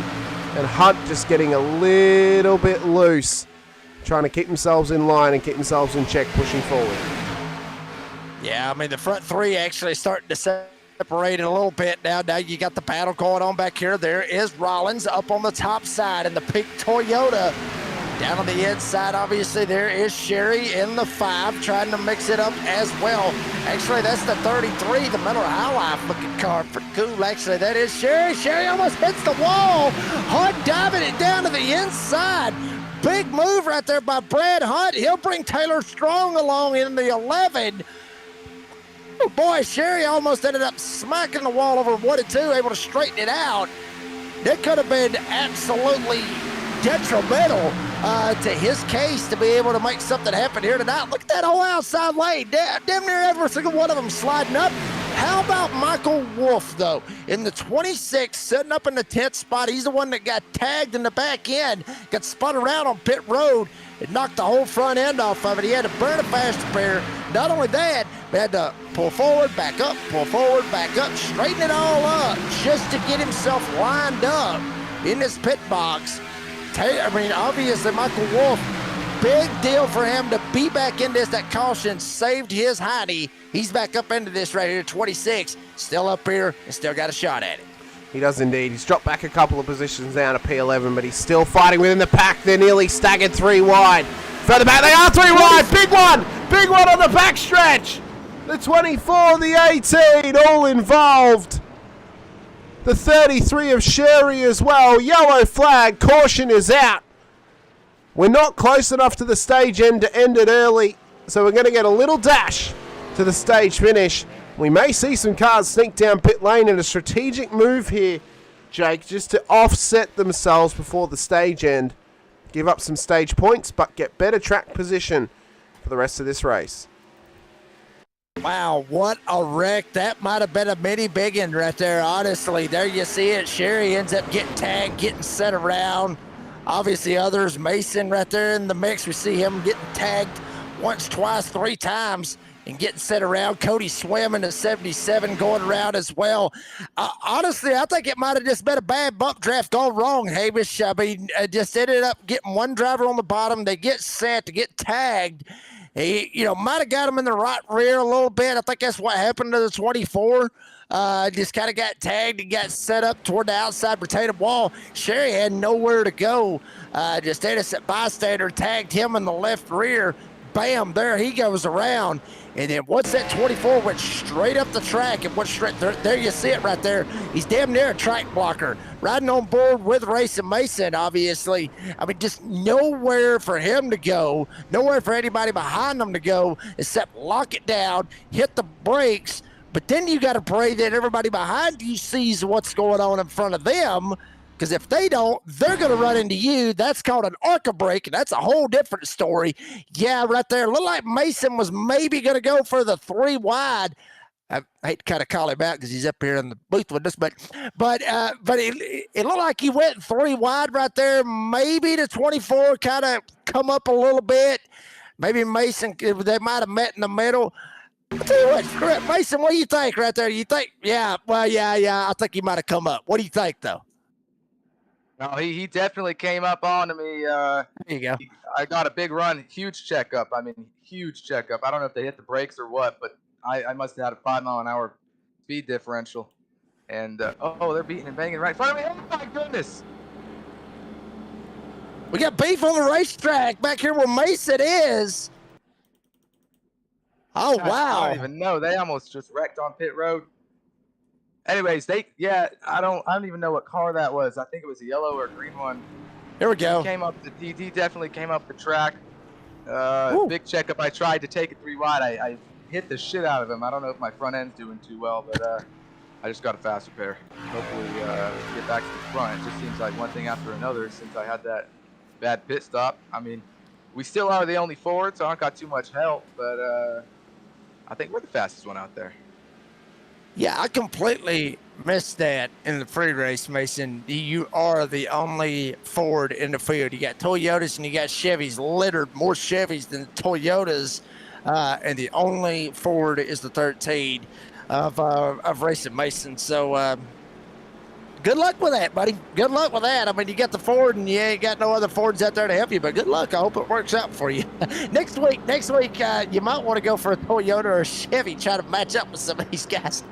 and Hunt just getting a little bit loose, trying to keep themselves in line and keep themselves in check, pushing forward. Yeah, I mean, the front 3 actually starting to separate a little bit now. Now you got the battle going on back here. There is Rollins up on the top side in the pink Toyota. Down on the inside, obviously, there is Sherry in the 5, trying to mix it up as well. Actually, that's the 33, the Miller High Life looking car. Pretty cool, actually. That is Sherry. Sherry almost hits the wall. Hunt diving it down to the inside. Big move right there by Brad Hunt. He'll bring Taylor Strong along in the 11. Oh boy, Sherry almost ended up smacking the wall over 1 and 2, able to straighten it out. That could have been absolutely detrimental to his case to be able to make something happen here tonight. Look at that whole outside lane. Damn near every single one of them sliding up. How about Michael Wolff, though? In the 26, sitting up in the 10th spot. He's the one that got tagged in the back end, got spun around on pit road. It knocked the whole front end off of it. He had to burn a fast repair. Not only that, but had to pull forward, back up, straighten it all up just to get himself lined up in this pit box. Obviously, Michael Wolff, big deal for him to be back in this. That caution saved his hiney. He's back up into this right here, 26. Still up here and still got a shot at it. He does indeed. He's dropped back a couple of positions down to P11, but he's still fighting within the pack. They're nearly staggered 3 wide. Further back, they are 3 wide. Big one on the backstretch. The 24, the 18, all involved. The 33 of Sherry as well. Yellow flag. Caution is out. We're not close enough to the stage end to end it early, so we're going to get a little dash to the stage finish. we may see some cars sneak down pit lane in a strategic move here, Jake, just to offset themselves before the stage end. Give up some stage points, but get better track position for the rest of this race. Wow, what a wreck. That might have been a mini biggin right there, honestly. There you see it. Sherry ends up getting tagged, getting set around. Obviously, others, Mason right there in the mix. We see him getting tagged once, twice, 3 times and getting set around. Cody swimming to 77 going around as well. Honestly, I think it might have just been a bad bump draft gone wrong, Hamish. I mean, just ended up getting one driver on the bottom. They get set to get tagged. He, might have got him in the right rear a little bit. I think that's what happened to the 24. Just kind of got tagged and got set up toward the outside retaining wall. Sherry had nowhere to go. Just innocent bystander tagged him in the left rear. Bam, there he goes around. And then once that 24 went straight up the track and went straight there you see it right there. He's damn near a track blocker. Riding on board with Racing Mason, obviously. I mean, just nowhere for him to go, nowhere for anybody behind him to go except lock it down, hit the brakes. But then you got to pray that everybody behind you sees what's going on in front of them. Because if they don't, they're going to run into you. That's called an ARCA break, and that's a whole different story. Yeah, right there. Looked like Mason was maybe going to go for the 3 wide. I hate to kind of call him out because he's up here in the booth with us, but it looked like he went 3 wide right there. Maybe the 24 kind of come up a little bit. Maybe Mason, they might have met in the middle. I'll tell you what, Mason, what do you think right there? You think, yeah, I think he might have come up. What do you think, though? No, he definitely came up onto me. There you go. I got a big run, huge checkup. I mean, huge checkup. I don't know if they hit the brakes or what, but I must have had a 5-mile-an-hour speed differential. And, they're beating and banging right in front of me. Oh, my goodness. We got beef on the racetrack back here where Mason is. Oh, wow. I don't even know. They almost just wrecked on pit road. Anyways, I don't even know what car that was. I think it was a yellow or green one. Here we go. He definitely came up the track. Big checkup. I tried to take it 3 wide. I hit the shit out of him. I don't know if my front end's doing too well, but I just got a fast repair. Hopefully get back to the front. It just seems like one thing after another since I had that bad pit stop. I mean, we still are the only Ford, so I don't got too much help, but I think we're the fastest one out there. Yeah, I completely missed that in the free race, Mason. You are the only Ford in the field. You got Toyotas and you got Chevys littered, more Chevys than Toyotas, and the only Ford is the 13 of Racing Mason. So good luck with that, buddy. Good luck with that. I mean, you got the Ford and you ain't got no other Fords out there to help you, but good luck. I hope it works out for you. Next week, you might want to go for a Toyota or a Chevy, try to match up with some of these guys.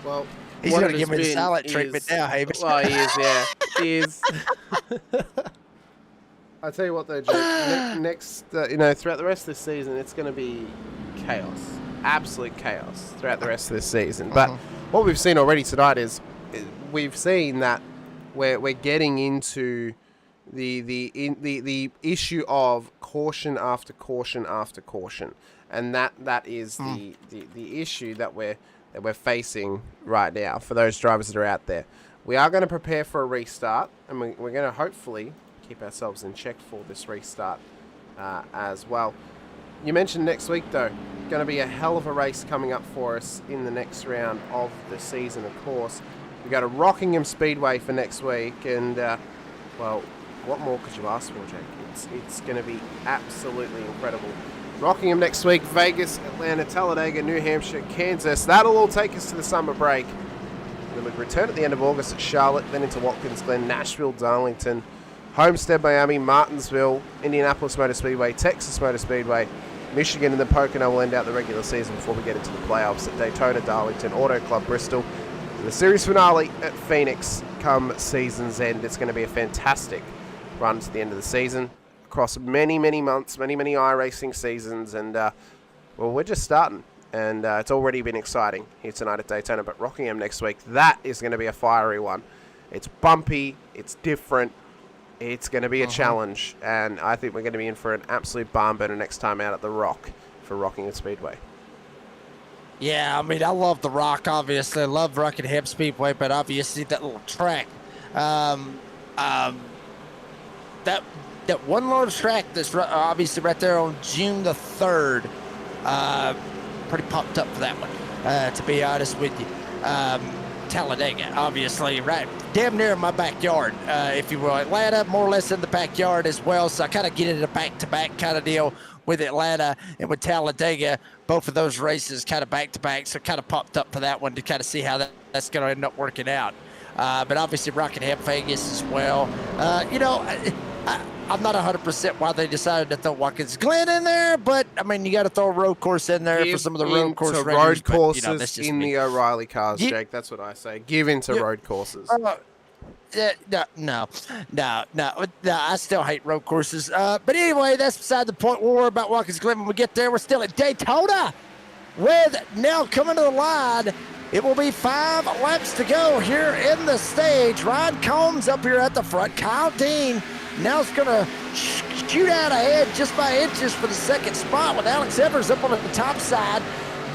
Well, he's going to give me the silent treatment now, Hamish. Well, he is, yeah. He is. I tell you what, though, Jake, next, throughout the rest of this season, it's going to be chaos. Absolute chaos throughout the rest of this season. But what we've seen already tonight is we've seen that we're getting into the issue of caution after caution after caution, and that is the issue that we're facing right now for those drivers that are out there. We are going to prepare for a restart, and we're going to hopefully keep ourselves in check for this restart as well. You mentioned next week, though. Going to be a hell of a race coming up for us in the next round of the season, of course. We got a Rockingham Speedway for next week, and, what more could you ask for, Jake? It's going to be absolutely incredible. Rockingham next week, Vegas, Atlanta, Talladega, New Hampshire, Kansas. That'll all take us to the summer break. Then we return at the end of August at Charlotte, then into Watkins Glen, Nashville, Darlington, Homestead, Miami, Martinsville, Indianapolis Motor Speedway, Texas Motor Speedway, Michigan, and then Pocono will end out the regular season before we get into the playoffs at Daytona, Darlington, Auto Club, Bristol. The series finale at Phoenix come season's end. It's going to be a fantastic run to the end of the season across many, many months, many, many iRacing seasons. And, we're just starting. And it's already been exciting here tonight at Daytona. But Rockingham next week, that is going to be a fiery one. It's bumpy. It's different. It's going to be a challenge, and I think we're going to be in for an absolute barn burner next time out at the Rock for Rockingham Speedway. Yeah, I mean, I love the Rock, obviously. I love Rockingham Speedway, but obviously that little track. That one little track that's obviously right there on June the 3rd. Pretty pumped up for that one, to be honest with you. Talladega, obviously, right damn near my backyard, if you will. Atlanta, more or less in the backyard as well, so I kind of get it a back-to-back kind of deal with Atlanta and with Talladega. Both of those races kind of back-to-back, so kind of pumped up for that one to kind of see how that's going to end up working out. But obviously Rockingham, Vegas as well. I'm not 100% why they decided to throw Watkins Glen in there, but I mean, you got to throw a road course in there for some of the road course road courses but, in the O'Reilly cars, Jake. That's what I say. Give into road courses. No, I still hate road courses. But anyway, that's beside the point. We'll worry about Watkins Glen when we get there. We're still at Daytona with now coming to the line. It will be 5 laps to go here in the stage. Ryan Combs up here at the front. Kyle Dean now is going to shoot out ahead just by inches for the second spot with Alex Evers up on the top side.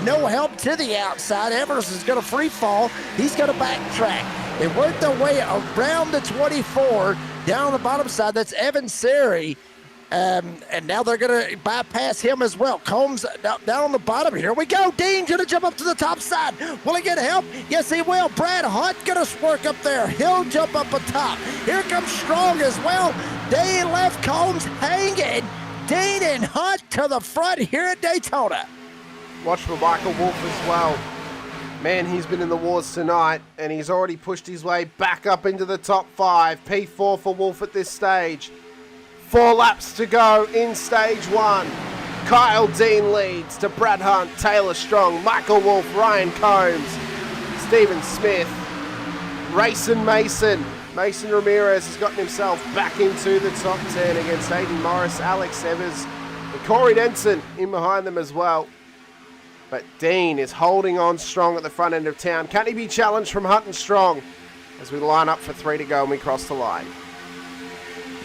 No help to the outside. Evers is going to free fall. He's going to backtrack. They work their way around the 24 down on the bottom side. That's Evan Seri. And now they're going to bypass him as well. Combs down on the bottom. Here we go. Dean going to jump up to the top side. Will he get help? Yes, he will. Brad Hunt going to work up there. He'll jump up atop. Here comes Strong as well. Dean left Combs hanging. Dean and Hunt to the front here at Daytona. Watch for Michael Wolff as well. Man, he's been in the wars tonight, and he's already pushed his way back up into the top 5. P4 for Wolff at this stage. 4 laps to go in stage 1. Kyle Dean leads to Brad Hunt, Taylor Strong, Michael Wolff, Ryan Combs, Stephen Smith, Rayson Mason. Mason Ramirez has gotten himself back into the top 10 against Aiden Morris, Alex Evers, and Corey Denson in behind them as well. But Dean is holding on strong at the front end of town. Can he be challenged from Hunt and Strong as we line up for 3 to go and we cross the line?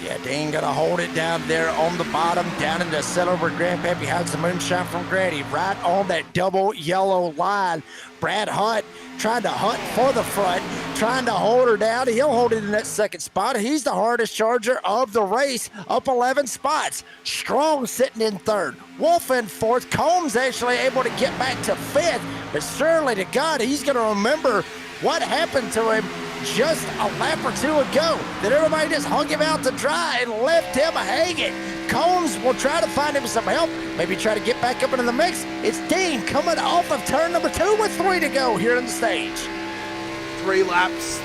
Yeah, Dean going to hold it down there on the bottom, down in the center where Grandpappy hides the moonshine from Granny, right on that double yellow line. Brad Hunt trying to hunt for the front, trying to hold her down. He'll hold it in that second spot. He's the hardest charger of the race, up 11 spots. Strong sitting in third. Wolff in fourth. Combs actually able to get back to fifth, but surely to God, he's going to remember what happened to him just a lap or 2 ago, that everybody just hung him out to dry and left him hanging. Combs will try to find him some help, maybe try to get back up into the mix. It's Dean coming off of turn number 2 with 3 to go here in the stage. 3 laps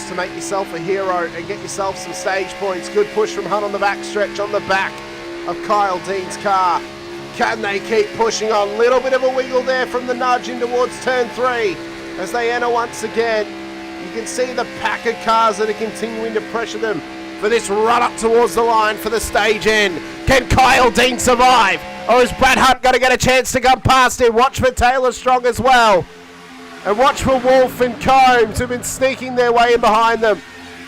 to make yourself a hero and get yourself some stage points. Good push from Hunt on the backstretch on the back of Kyle Dean's car. Can they keep pushing on? Little bit of a wiggle there from the nudge in towards turn 3 as they enter once again. You can see the pack of cars that are continuing to pressure them for this run up towards the line for the stage end. Can Kyle Dean survive? Or is Brad Hunt going to get a chance to come past him? Watch for Taylor Strong as well. And watch for Wolff and Combs, who've been sneaking their way in behind them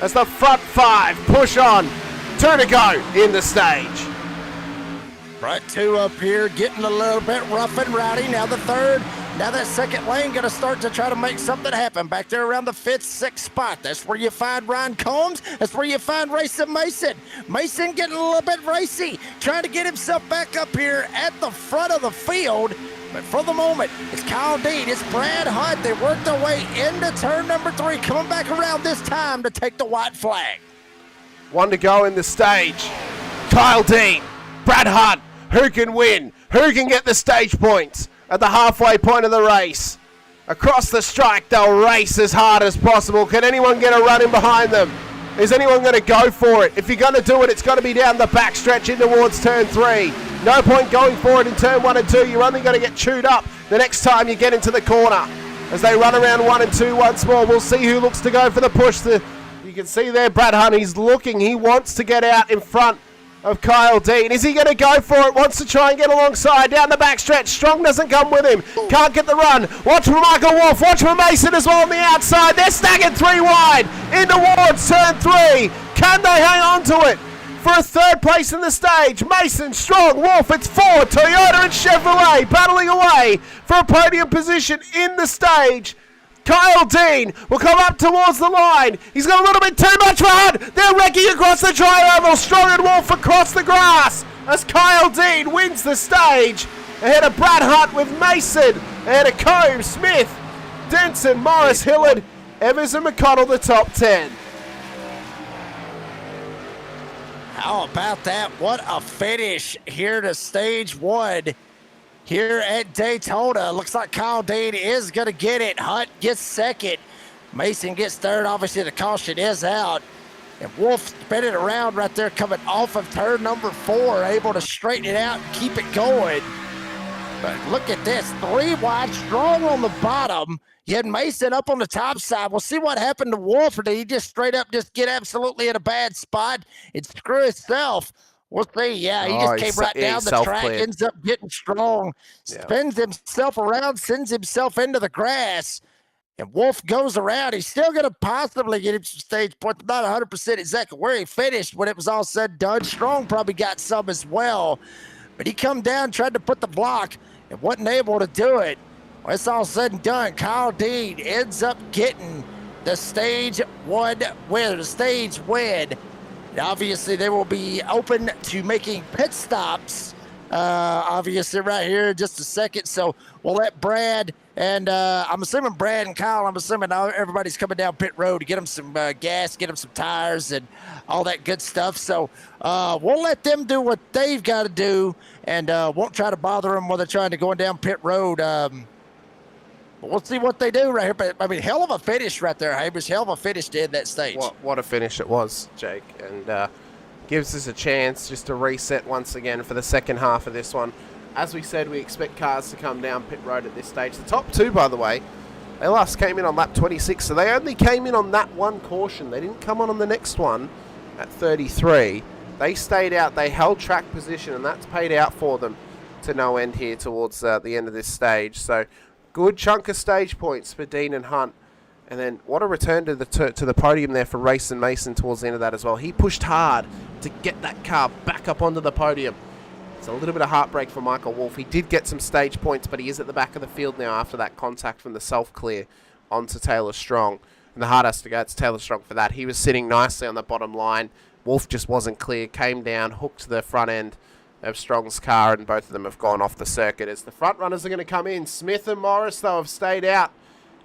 as the front 5 push on. 2 to go in the stage. Front 2 up here, getting a little bit rough and rowdy. Now the third. Now that second lane going to start to try to make something happen back there around the 5th, 6th spot. That's where you find Ryan Combs. That's where you find Rayson Mason. Mason getting a little bit racy, trying to get himself back up here at the front of the field. But for the moment, it's Kyle Dean, it's Brad Hunt. They work their way into turn number 3, coming back around this time to take the white flag. 1 to go in the stage. Kyle Dean, Brad Hunt, who can win? Who can get the stage points? At the halfway point of the race. Across the strike, they'll race as hard as possible. Can anyone get a run in behind them? Is anyone going to go for it? If you're going to do it, it's got to be down the back stretch in towards turn 3. No point going for it in turn 1 and 2. You're only going to get chewed up the next time you get into the corner. As they run around 1 and 2 once more, we'll see who looks to go for the push. You can see there Brad Hunt, he's looking. He wants to get out in front of Kyle Dean. Is he going to go for it? Wants to try and get alongside. Down the backstretch. Strong doesn't come with him. Can't get the run. Watch for Michael Wolff. Watch for Mason as well on the outside. They're staggered 3 wide. In towards turn 3. Can they hang on to it? for a third place in the stage. Mason, Strong, Wolf, it's Ford, Toyota and Chevrolet battling away for a podium position in the stage. Kyle Dean will come up towards the line. He's got a little bit too much for Hunt. They're wrecking across the tri-oval. Strong and Wolf across the grass as Kyle Dean wins the stage. Ahead of Brad Hunt with Mason. Ahead of Combs, Smith, Denson, Morris, Hillard, Evans and McConnell, the top 10. How about that? What a finish here to stage one here at Daytona. Looks like Kyle Dean is going to get it. Hunt gets second. Mason gets third. Obviously, the caution is out. And Wolf spinning around right there coming off of turn number 4, able to straighten it out and keep it going. But look at this. 3 wide, Strong on the bottom. You had Mason up on the top side. We'll see what happened to Wolf. Or did he just straight up just get absolutely in a bad spot and screw himself? We'll see. Yeah, he just came right down the track, ends up getting Strong, spins himself around, sends himself into the grass, and Wolf goes around. He's still going to possibly get him some stage points. I'm not 100% exactly where he finished when it was all said and done. Strong probably got some as well, but he come down, tried to put the block, and wasn't able to do it. When it's all said and done, Kyle Dean ends up getting the stage 1 win, the stage win. And obviously, they will be open to making pit stops, obviously, right here in just a second. So we'll let Brad and I'm assuming Brad and Kyle, I'm assuming everybody's coming down pit road to get them some gas, get them some tires, and all that good stuff. So we'll let them do what they've got to do, and won't try to bother them while they're trying to go down pit road. But we'll see what they do right here. But, I mean, hell of a finish right there, Hamish. Hell of a finish to end that stage. What a finish it was, Jake. And gives us a chance just to reset once again for the second half of this one. As we said, we expect cars to come down pit road at this stage. The top 2, by the way, they last came in on lap 26, so they only came in on that one caution. They didn't come on the next one at 33. They stayed out. They held track position, and that's paid out for them to no end here towards the end of this stage. So good chunk of stage points for Dean and Hunt. And then what a return to the podium there for Race and Mason towards the end of that as well. He pushed hard to get that car back up onto the podium. It's a little bit of heartbreak for Michael Wolf. He did get some stage points, but he is at the back of the field now after that contact from the self-clear onto Taylor Strong. And the hard has to go. It's Taylor Strong for that. He was sitting nicely on the bottom line. Wolf just wasn't clear. Came down, hooked the front end of Strong's car, and both of them have gone off the circuit as the front runners are going to come in. Smith and Morris, though, have stayed out.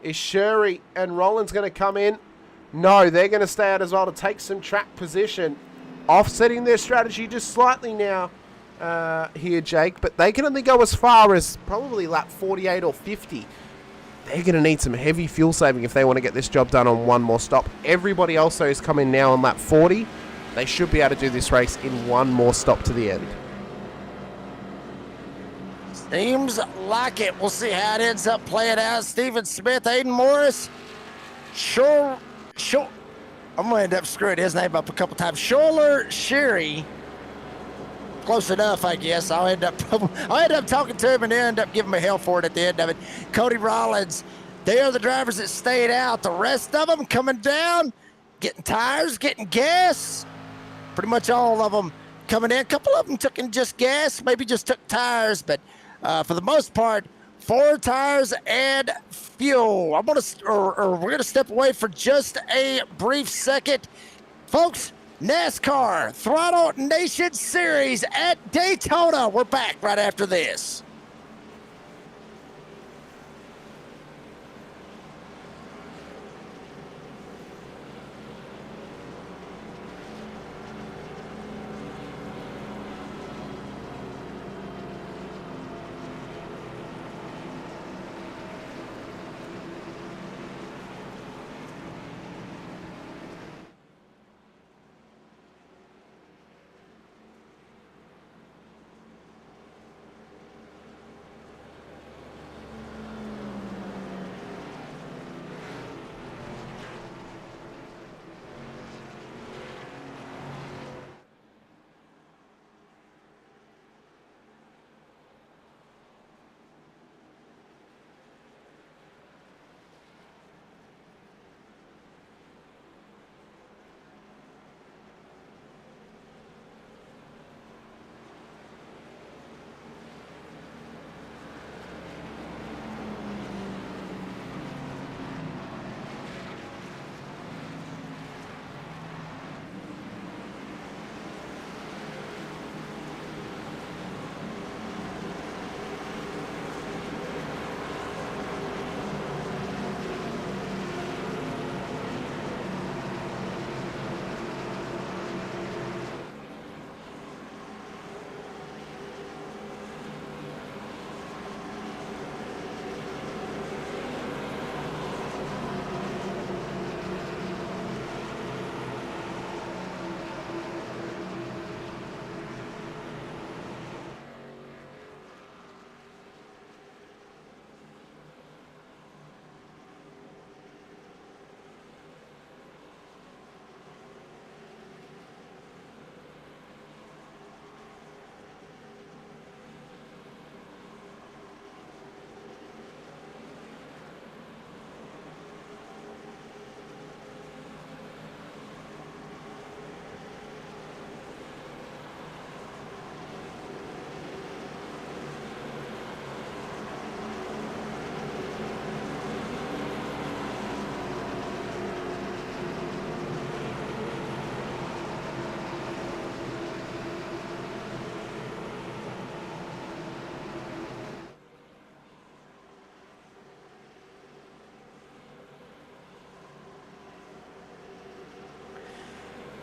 Is Shirley and Rollins going to come in? No, they're going to stay out as well to take some track position. Offsetting their strategy just slightly now here, Jake, but they can only go as far as probably lap 48 or 50. They're going to need some heavy fuel saving if they want to get this job done on one more stop. Everybody else, though, is coming now on lap 40. They should be able to do this race in one more stop to the end. Seems like it. We'll see how it ends up playing out. Stephen Smith, Aiden Morris, sure. I'm going to end up screwing his name up a couple times. Scholler Sherry. Close enough, I guess. I'll end up talking to him and end up giving him a hell for it at the end of it. Cody Rollins, they are the drivers that stayed out. The rest of them coming down, getting tires, getting gas. Pretty much all of them coming in. A couple of them took in just gas, maybe just took tires, but for the most part, 4 tires and fuel. We're gonna step away for just a brief second, folks. NASCAR Throttle Nation Series at Daytona. We're back right after this.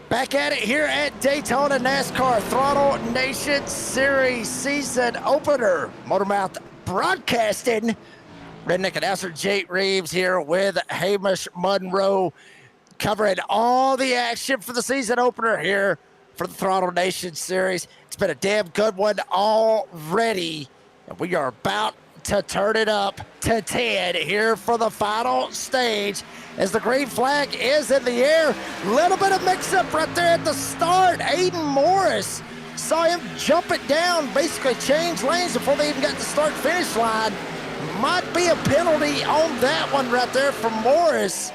Back at it here at Daytona NASCAR Throttle Nation Series season opener. Motormouth Broadcasting. Redneck announcer Jake Reeves here with Hamish Monroe, covering all the action for the season opener here for the Throttle Nation Series. It's been a damn good one already, and we are about to turn it up to 10 here for the final stage as the green flag is in the air. Little bit of mix-up right there at the start. Aiden Morris saw him jump it down, basically change lanes before they even got to start-finish line. Might be a penalty on that one right there from Morris.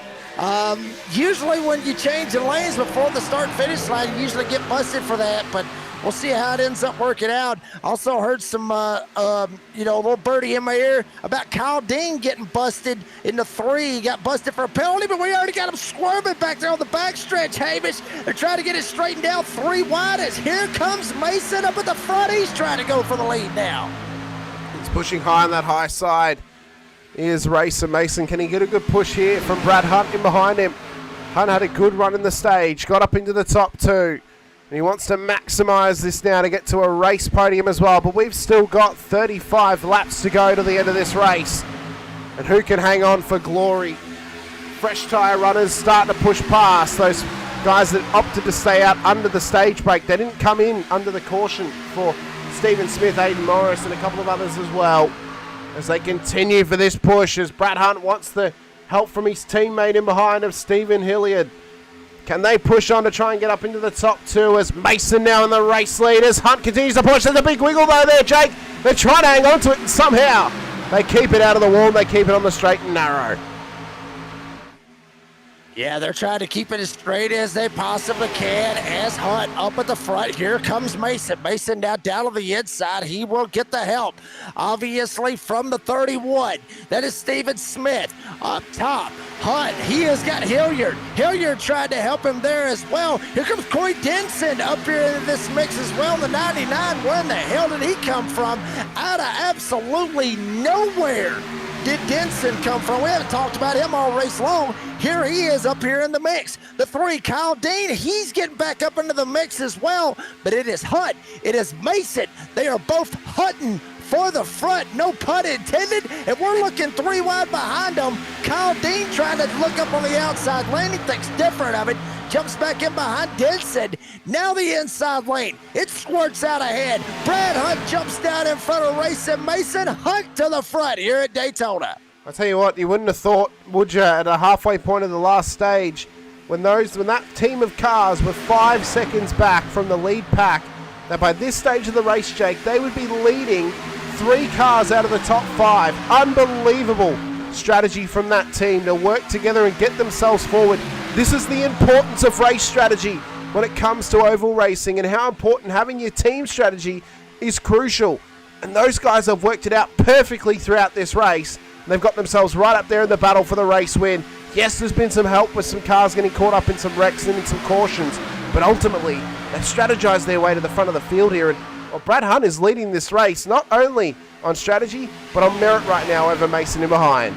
Usually when you change the lanes before the start-finish line, you usually get busted for that, but we'll see how it ends up working out. Also heard some, little birdie in my ear about Kyle Dean getting busted in the 3. He got busted for a penalty, but we already got him squirming back there on the backstretch, Hamish. They're trying to get it straightened out 3 wide as here comes Mason up at the front. He's trying to go for the lead now. He's pushing high on that high side. Here's Racer Mason. Can he get a good push here from Brad Hunt in behind him? Hunt had a good run in the stage, got up into the top 2. And he wants to maximise this now to get to a race podium as well. But we've still got 35 laps to go to the end of this race. And who can hang on for glory? Fresh tyre runners starting to push past those guys that opted to stay out under the stage brake. They didn't come in under the caution for Stephen Smith, Aiden Morris, and a couple of others as well. As they continue for this push, as Brad Hunt wants the help from his teammate in behind of Stephen Hilliard. Can they push on to try and get up into the top 2 as Mason now in the race lead as Hunt continues to push. There's a big wiggle though there, Jake. They're trying to hang on to it and somehow they keep it out of the wall and they keep it on the straight and narrow. Yeah, they're trying to keep it as straight as they possibly can as Hunt up at the front. Here comes Mason. Mason now down on the inside. He will get the help, obviously, from the 31. That is Stephen Smith up top. Hunt, he has got Hilliard. Hilliard tried to help him there as well. Here comes Corey Denson up here in this mix as well. The 99, where in the hell did he come from? Out of absolutely nowhere did Denson come from. We haven't talked about him all race long. Here he is up here in the mix. The 3, Kyle Dean, he's getting back up into the mix as well. But it is Hunt, it is Mason. They are both hunting for the front, no pun intended. And we're looking 3 wide behind them. Kyle Dean trying to look up on the outside lane. He thinks different of it. Jumps back in behind Denson. Now the inside lane. It squirts out ahead. Brad Hunt jumps down in front of Racing Mason. Hunt to the front here at Daytona. I tell you what, you wouldn't have thought, would you, at a halfway point of the last stage, when that team of cars were 5 seconds back from the lead pack, that by this stage of the race, Jake, they would be leading 3 cars out of the top 5. Unbelievable strategy from that team to work together and get themselves forward. This is the importance of race strategy when it comes to oval racing, and how important having your team strategy is crucial. And those guys have worked it out perfectly throughout this race. And they've got themselves right up there in the battle for the race win. Yes, there's been some help with some cars getting caught up in some wrecks and in some cautions, but ultimately they've strategized their way to the front of the field here. And Brad Hunt is leading this race not only on strategy but on merit right now over Mason in behind.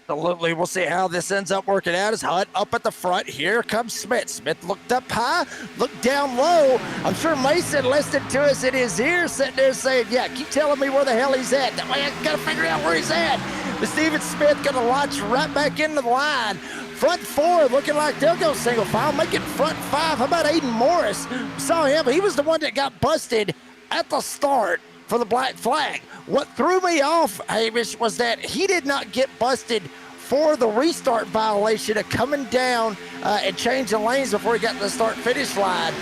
Absolutely. We'll see how this ends up working out as Hunt up at the front. Here comes Smith. Smith looked up high, looked down low. I'm sure Mason listened to us in his ear, sitting there saying, yeah, keep telling me where the hell he's at. That way I got to figure out where he's at. But Stephen Smith going to launch right back into the line. Front 4 looking like they'll go single file, make it front 5. How about Aiden Morris? Saw him. He was the one that got busted at the start for the black flag. What threw me off, Hamish, was that he did not get busted for the restart violation of coming down and changing lanes before he got to the start-finish line.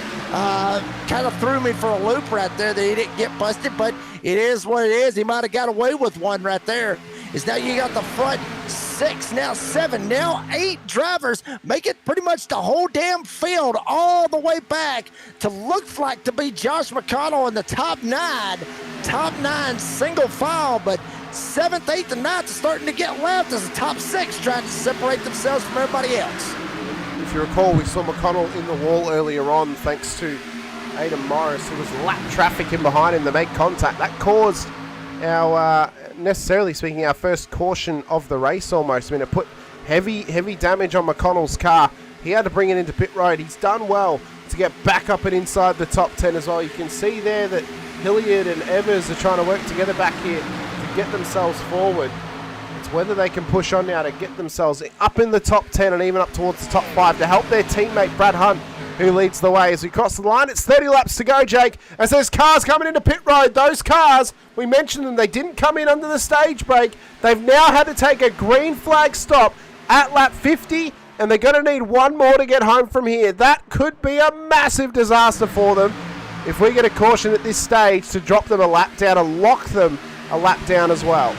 Kind of threw me for a loop right there that he didn't get busted, but it is what it is. He might have got away with one right there. Is now you got the front 6, now 7, now 8 drivers make it pretty much the whole damn field all the way back to looks like to be Josh McConnell in the top 9. Top 9 single file, but 7th, 8th, and 9th are starting to get left as the top 6 trying to separate themselves from everybody else. If you recall, we saw McConnell in the wall earlier on thanks to Aiden Morris. There was lap traffic in behind him to make contact. That caused our, necessarily speaking, our first caution of the race almost. I mean, it put heavy damage on McConnell's car. He had to bring it into pit road. He's done well to get back up and inside the top 10 as well. You can see there that Hilliard and Evers are trying to work together back here to get themselves forward. It's whether they can push on now to get themselves up in the top 10 and even up towards the top 5 to help their teammate Brad Hunt, who leads the way as we cross the line. It's 30 laps to go, Jake, as there's cars coming into pit road. Those cars, we mentioned them, they didn't come in under the stage brake. They've now had to take a green flag stop at lap 50, and they're going to need one more to get home from here. That could be a massive disaster for them if we get a caution at this stage to drop them a lap down and lock them a lap down as well.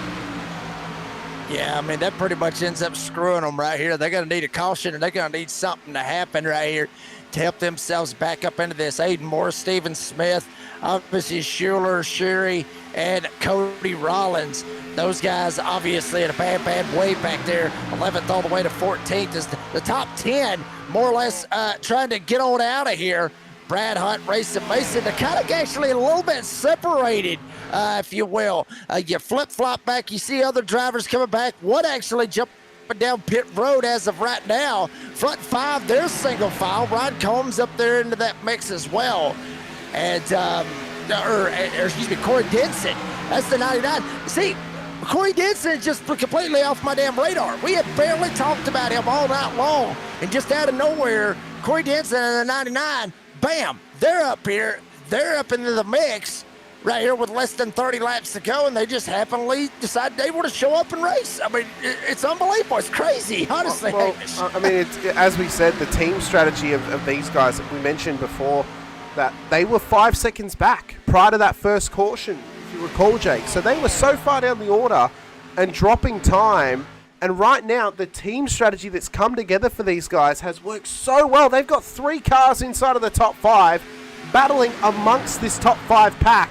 Yeah, I mean, that pretty much ends up screwing them right here. They're going to need a caution, and they're going to need something to happen right here to help themselves back up into this. Aiden Morris, Steven Smith, obviously Schuler, Sherry, and Cody Rollins. Those guys obviously in a bad way back there. 11th all the way to 14th is the top 10, more or less trying to get on out of here. Brad Hunt, Racing Mason, they're kind of actually a little bit separated, if you will. You flip-flop back, you see other drivers coming back. One actually jumping down pit road as of right now. Front 5, they're single file. Ryan Combs up there into that mix as well. And, excuse me, Corey Denson. That's the 99. See, Corey Denson is just completely off my damn radar. We have barely talked about him all night long. And just out of nowhere, Corey Denson and the 99, bam, they're up here. They're up into the mix right here with less than 30 laps to go, and they just happily decided they want to show up and race. I mean, it's unbelievable. It's crazy, honestly. Well, I mean, as we said, the team strategy of these guys that we mentioned before, that they were 5 seconds back prior to that first caution, if you recall, Jake. So they were so far down the order and dropping time. And right now, the team strategy that's come together for these guys has worked so well. They've got 3 cars inside of the top 5 battling amongst this top 5 pack.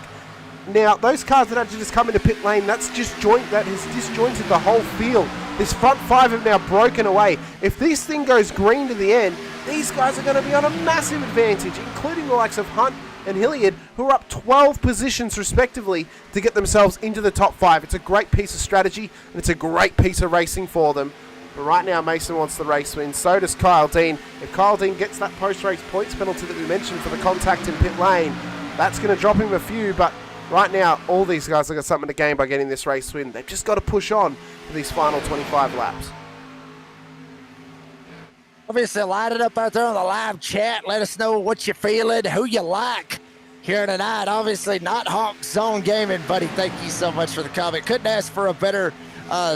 Now, those cars that actually just come into pit lane, that has disjointed the whole field. This front 5 have now broken away. If this thing goes green to the end, these guys are going to be on a massive advantage, including the likes of Hunt and Hilliard, who are up 12 positions respectively to get themselves into the top 5. It's a great piece of strategy, and it's a great piece of racing for them. But right now, Mason wants the race win. So does Kyle Dean. If Kyle Dean gets that post-race points penalty that we mentioned for the contact in pit lane, that's going to drop him a few. But right now, all these guys have got something to gain by getting this race win. They've just got to push on for these final 25 laps. Obviously, light it up out there on the live chat. Let us know what you're feeling, who you like here tonight. Obviously, not Hawk Zone Gaming, buddy. Thank you so much for the comment. Couldn't ask for a better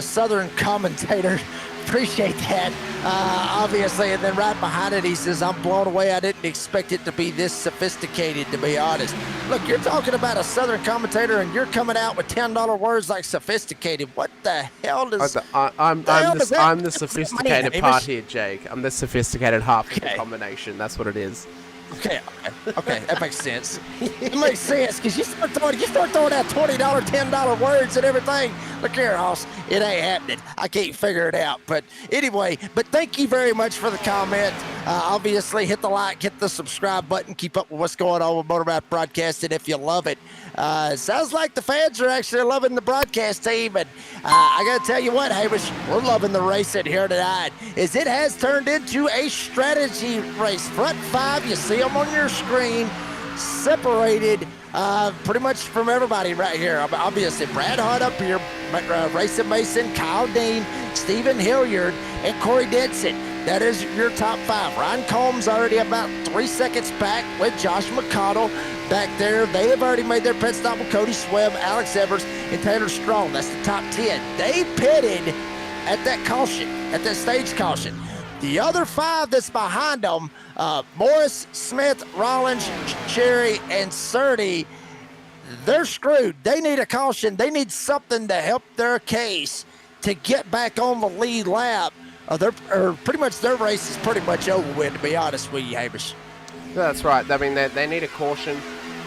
Southern commentator. Appreciate that, obviously. And then right behind it, he says, I'm blown away. I didn't expect it to be this sophisticated, to be honest. Look, you're talking about a Southern commentator, and you're coming out with $10 words like sophisticated. What the hell does... I'm the sophisticated part here, Jake. I'm the sophisticated half of the combination. That's what it is. Okay, that makes sense. It makes sense, because you start throwing out $20, $10 words and everything. Look here, Hoss, it ain't happening. I can't figure it out. But anyway, thank you very much for the comment. Obviously, hit the like, hit the subscribe button. Keep up with what's going on with Motor Mouth Broadcasting if you love it. Sounds like the fans are actually loving the broadcast team. And I got to tell you what, Hamish, we're loving the racing here tonight, as it has turned into a strategy race. Front 5, you see them on your screen, separated pretty much from everybody right here. Obviously, Brad Hunt up here, Racing Mason, Kyle Dean, Stephen Hilliard, and Corey Denson. That is your top 5. Ryan Combs already about 3 seconds back with Josh McConnell back there. They have already made their pit stop with Cody Swebb, Alex Evers, and Taylor Strong. That's the top 10. They pitted at that caution, at that stage caution. The other 5 that's behind them, Morris, Smith, Rollins, Cherry, and Surtee, they're screwed. They need a caution. They need something to help their case to get back on the lead lap. Pretty much their race is pretty much over with, to be honest with you, Hamish. That's right. I mean, they need a caution.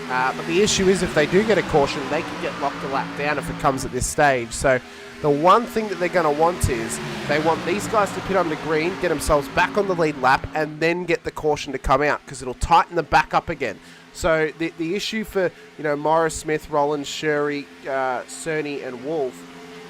But the issue is, if they do get a caution, they can get locked a lap down if it comes at this stage. So the one thing that they're going to want is they want these guys to pit under green, get themselves back on the lead lap, and then get the caution to come out, because it'll tighten them back up again. So the issue for Morris, Smith, Rollins, Sherry, Cerny, and Wolf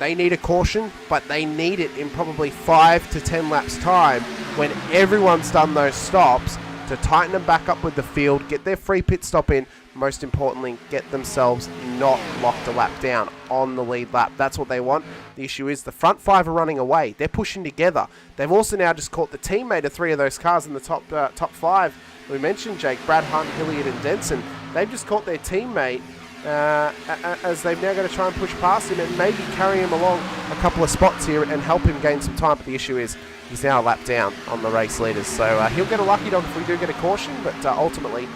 They need a caution, but they need it in probably 5 to 10 laps time when everyone's done those stops to tighten them back up with the field, get their free pit stop in, most importantly, get themselves not locked a lap down on the lead lap. That's what they want. The issue is the front 5 are running away. They're pushing together. They've also now just caught the teammate of 3 of those cars in the top 5. We mentioned Jake, Brad Hunt, Hilliard and Denson. They've just caught their teammate as they've now got to try and push past him and maybe carry him along a couple of spots here and help him gain some time. But the issue is he's now a lap down on the race leaders. So he'll get a lucky dog if we do get a caution, but ultimately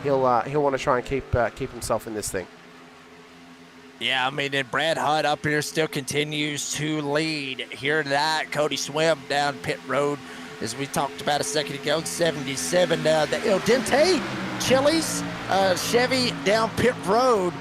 he'll want to try and keep himself in this thing. Yeah, I mean, and Brad Hunt up here still continues to lead here tonight. Cody Swim down pit road, as we talked about a second ago, 77. The El Dente Chili's Chevy down pit road,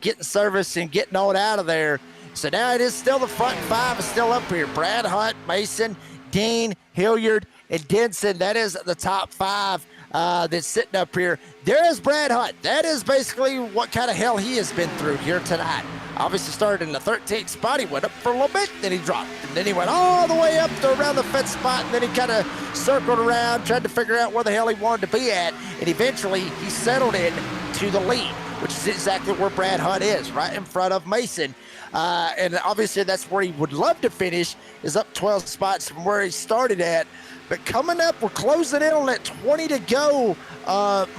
getting service and getting on out of there. So now it is still the front 5 is still up here. Brad Hunt, Mason, Dean, Hilliard, and Denson. That is the top 5 that's sitting up here. There is Brad Hunt. That is basically what kind of hell he has been through here tonight. Obviously started in the 13th spot. He went up for a little bit, then he dropped. And then he went all the way up to around the 5th spot, and then he kind of circled around, tried to figure out where the hell he wanted to be at. And eventually he settled in to the lead, which is exactly where Brad Hunt is, right in front of Mason. And obviously that's where he would love to finish, is up 12 spots from where he started at. But coming up, we're closing in on that 20 to go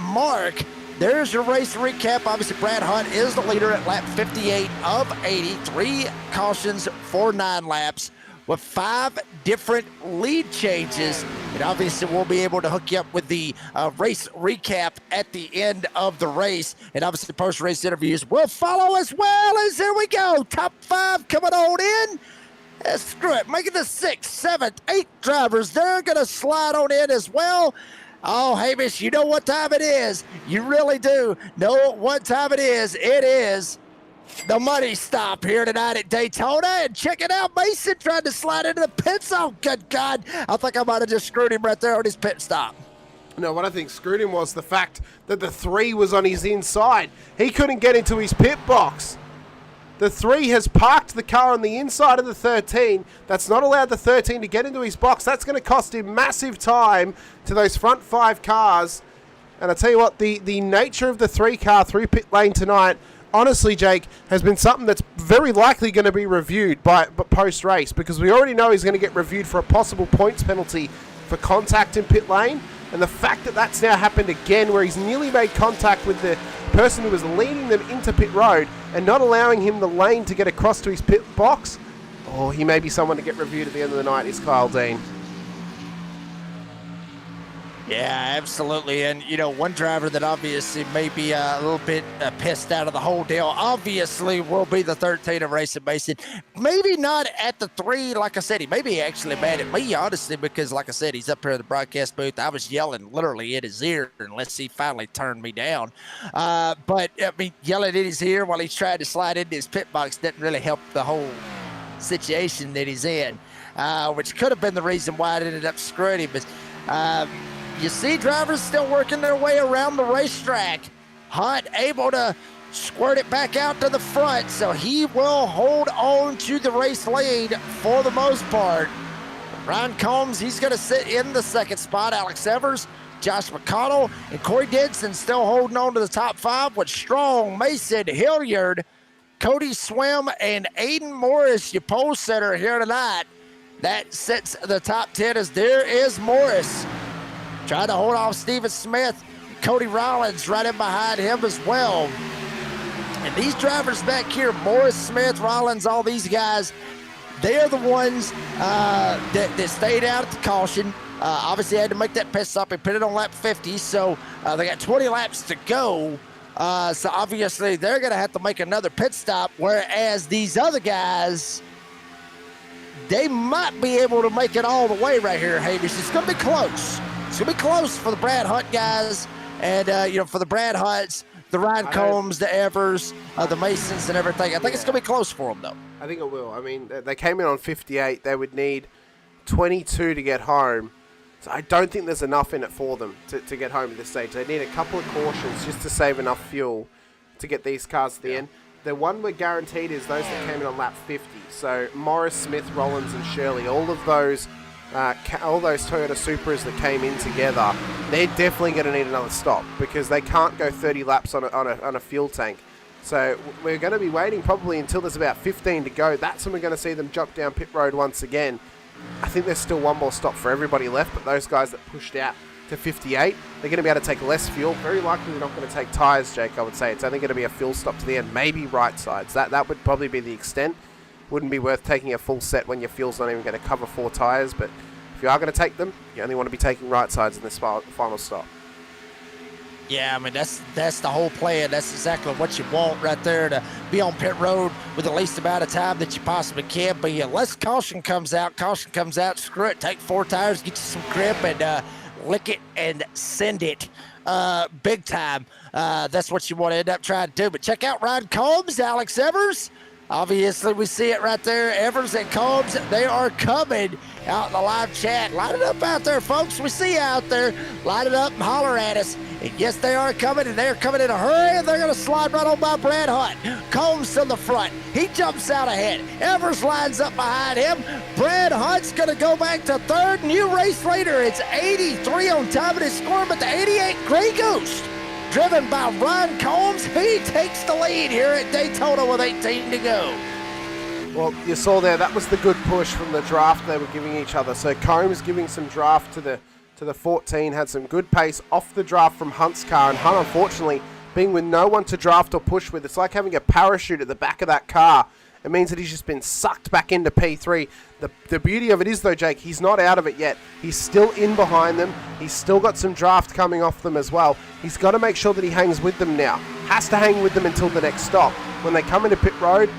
mark. There's your race recap. Obviously, Brad Hunt is the leader at lap 58 of 80. 3 cautions for 9 laps with 5 different lead changes. And obviously, we'll be able to hook you up with the race recap at the end of the race. And obviously, post-race interviews will follow as well. As here we go. Top 5 coming on in. Screw it. Making the 6th, 7th, 8th drivers. They're going to slide on in as well. Oh, Hamish, you know what time it is. You really do know what time it is. It is the money stop here tonight at Daytona. And check it out, Mason trying to slide into the pits. Oh, good God. I think I might have just screwed him right there on his pit stop. No, what I think screwed him was the fact that the 3 was on his inside. He couldn't get into his pit box. The 3 has parked the car on the inside of the 13. That's not allowed the 13 to get into his box. That's going to cost him massive time to those front 5 cars. And I tell you what, the nature of the 3 car through pit lane tonight, honestly, Jake, has been something that's very likely going to be reviewed by post-race, because we already know he's going to get reviewed for a possible points penalty for contact in pit lane. And the fact that that's now happened again, where he's nearly made contact with the person who was leading them into pit road and not allowing him the lane to get across to his pit box, oh, he may be someone to get reviewed at the end of the night, is Kyle Dean. Yeah, absolutely. And, you know, one driver that obviously may be a little bit pissed out of the whole deal, obviously, will be the 13 of Racing Mason. Maybe not at the 3, like I said. He may be actually mad at me, honestly, because, like I said, he's up here in the broadcast booth. I was yelling literally in his ear unless he finally turned me down. But, I mean, yelling in his ear while he's trying to slide into his pit box didn't really help the whole situation that he's in, which could have been the reason why it ended up screwing him. But, you see drivers still working their way around the racetrack. Hunt able to squirt it back out to the front, so he will hold on to the race lead for the most part. Ryan Combs, he's going to sit in the 2nd spot. Alex Evers, Josh McConnell, and Corey Denson still holding on to the top 5 with Strong, Mason, Hilliard, Cody Swim, and Aiden Morris, your pole setter here tonight. That sets the top 10 as there is Morris trying to hold off Steven Smith. Cody Rollins right in behind him as well. And these drivers back here, Morris, Smith, Rollins, all these guys, they are the ones that stayed out at the caution. Obviously had to make that pit stop and put it on lap 50, so they got 20 laps to go. So obviously they're going to have to make another pit stop, whereas these other guys, they might be able to make it all the way right here, Hamish. It's going to be close. It's going to be close for the Brad Hunt guys and, for the Brad Hunts, the Ryan Combs, the Evers, the Masons and everything. I think it's going to be close for them, though. I think it will. I mean, they came in on 58. They would need 22 to get home. So I don't think there's enough in it for them to get home at this stage. They need a couple of cautions just to save enough fuel to get these cars to the end. The one we're guaranteed is those that came in on lap 50. So Morris, Smith, Rollins, and Shirley, all those Toyota Supras that came in together, they're definitely going to need another stop because they can't go 30 laps on a fuel tank. So we're going to be waiting probably until there's about 15 to go. That's when we're going to see them jump down pit road once again. I think there's still one more stop for everybody left, but those guys that pushed out to 58, they're going to be able to take less fuel. Very likely they're not going to take tyres, Jake, I would say. It's only going to be a fuel stop to the end, maybe right sides. That would probably be the extent. Wouldn't be worth taking a full set when your fuel's not even going to cover 4 tyres, but if you are going to take them, you only want to be taking right sides in this final stop. Yeah, I mean, that's the whole plan. That's exactly what you want right there, to be on pit road with the least amount of time that you possibly can. But unless caution comes out, screw it. Take 4 tires, get you some grip, and lick it and send it big time. That's what you want to end up trying to do. But check out Ryan Combs, Alex Evers. Obviously, we see it right there. Evers and Combs, they are coming out in the live chat. Line it up out there, folks. We see you out there. Line it up and holler at us. And yes, they are coming, and they're coming in a hurry, and they're going to slide right on by Brad Hunt. Combs to the front. He jumps out ahead. Evers lines up behind him. Brad Hunt's going to go back to third. New race leader. It's 83 on top of his score, but the 88 Grey Goose, driven by Ron Combs, he takes the lead here at Daytona with 18 to go. Well, you saw there, that was the good push from the draft they were giving each other. So Combs giving some draft to the 14, had some good pace off the draft from Hunt's car, and Hunt, unfortunately, being with no one to draft or push with, it's like having a parachute at the back of that car. It means that he's just been sucked back into P3. The beauty of it is, though, Jake, he's not out of it yet. He's still in behind them. He's still got some draft coming off them as well. He's got to make sure that he hangs with them now. Has to hang with them until the next stop. When they come into pit road,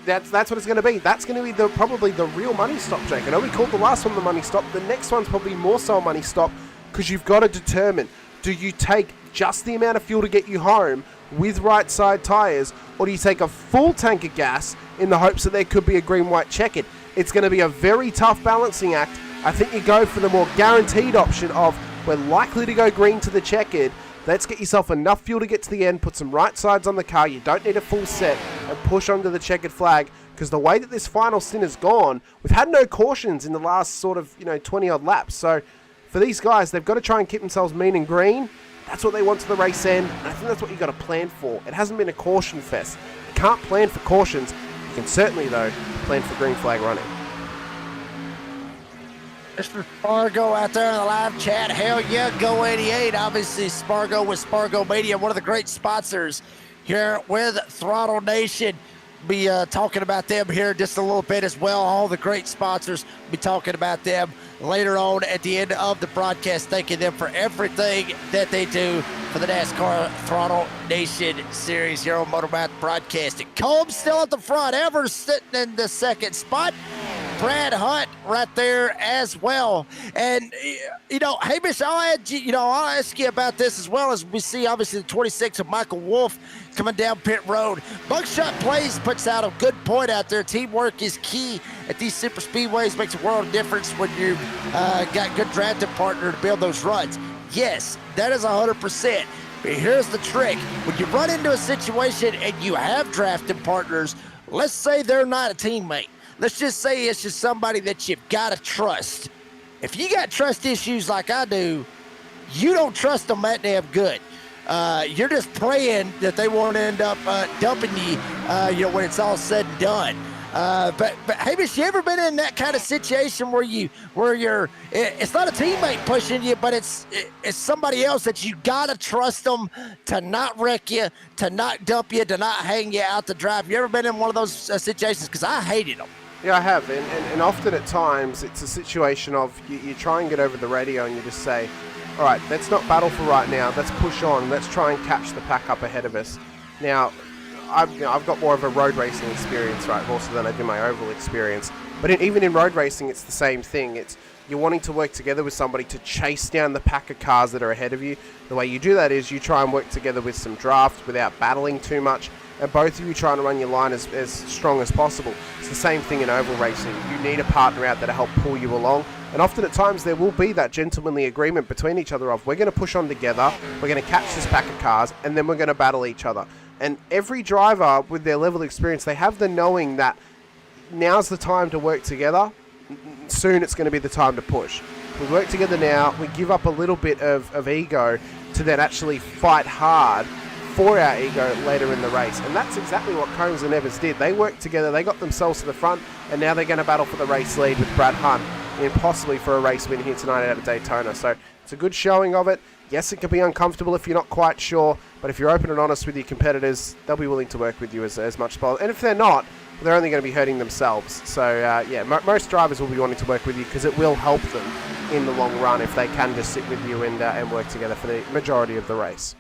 that's what it's going to be. That's going to be probably the real money stop, Jake. I know we called the last one the money stop. The next one's probably more so a money stop, because you've got to determine, do you take just the amount of fuel to get you home with right side tyres, or do you take a full tank of gas in the hopes that there could be a green-white checkered? It's going to be a very tough balancing act. I think you go for the more guaranteed option of, we're likely to go green to the checkered. Let's get yourself enough fuel to get to the end, put some right sides on the car, you don't need a full set, and push onto the checkered flag, because the way that this final stint has gone, we've had no cautions in the last sort of 20-odd laps. So for these guys, they've got to try and keep themselves mean and green. That's what they want to the race end, and I think that's what you've got to plan for. It hasn't been a caution fest. You can't plan for cautions. You can certainly, though, plan for green flag running. Mr. Spargo out there in the live chat. Hell yeah, go 88. Obviously, Spargo with Spargo Media, one of the great sponsors here with Throttle Nation. Be talking about them here just a little bit as well. All the great sponsors, be talking about them later on at the end of the broadcast, thanking them for everything that they do for the NASCAR Throttle Nation Series here on Motormouth Broadcasting. Combs still at the front. Evers sitting in the second spot. Brad Hunt right there as well. And, Hamish, I'll ask you about this as well, as we see, obviously, the 26 of Michael Wolf coming down pit road. Buckshot Plays puts out a good point out there. Teamwork is key at these super speedways. Makes a world of difference when you've got good drafting partner to build those runs. Yes, that is 100%. But here's the trick. When you run into a situation and you have drafting partners, let's say they're not a teammate. Let's just say it's just somebody that you've got to trust. If you got trust issues like I do, you don't trust them that damn good. You're just praying that they won't end up dumping you, when it's all said and done. But Hamish, you ever been in that kind of situation where it's not a teammate pushing you, but it's somebody else that you gotta trust them to not wreck you, to not dump you, to not hang you out to dry? Have you ever been in one of those situations? Because I hated them. Yeah, I have, and often at times it's a situation of you try and get over the radio and you just say, all right, let's not battle for right now, let's push on, let's try and catch the pack up ahead of us. Now, I've got more of a road racing experience, right, more so than I do my oval experience, but even in road racing it's the same thing. It's you're wanting to work together with somebody to chase down the pack of cars that are ahead of you. The way you do that is you try and work together with some draft without battling too much, and both of you trying to run your line as strong as possible. It's the same thing in oval racing. You need a partner out there to help pull you along, and often at times there will be that gentlemanly agreement between each other of, we're going to push on together, we're going to catch this pack of cars, and then we're going to battle each other. And every driver with their level of experience, they have the knowing that now's the time to work together. Soon it's going to be the time to push. We work together now, we give up a little bit of ego to then actually fight hard for our ego later in the race. And that's exactly what Combs and Evers did. They worked together, they got themselves to the front, and now they're going to battle for the race lead with Brad Hunt, and possibly for a race win here tonight out of Daytona. So it's a good showing of it. Yes, it can be uncomfortable if you're not quite sure, but if you're open and honest with your competitors, they'll be willing to work with you as much as possible. And if they're not, they're only going to be hurting themselves. So, most drivers will be wanting to work with you because it will help them in the long run if they can just sit with you and work together for the majority of the race.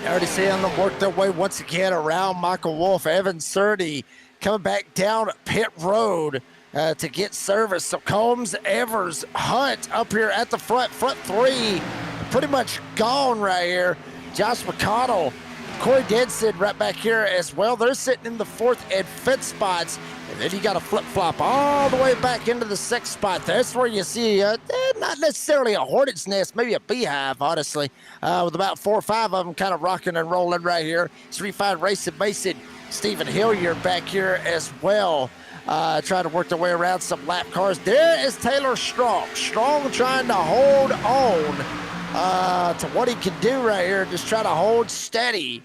You already seeing them work their way once again around Michael Wolf. Evan Surdy coming back down pit road to get service. So Combs, Evers, Hunt up here at the front three, pretty much gone right here. Josh McConnell, Corey Denson right back here as well. They're sitting in the 4th and 5th spots. And then you got a flip-flop all the way back into the 6th spot. That's where you see not necessarily a hornet's nest, maybe a beehive, honestly, with about 4 or 5 of them kind of rocking and rolling right here. It's Refined Racing Mason, Stephen Hilliard back here as well. Trying to work their way around some lap cars. There is Taylor Strong. Strong trying to hold on to what he can do right here. Just try to hold steady.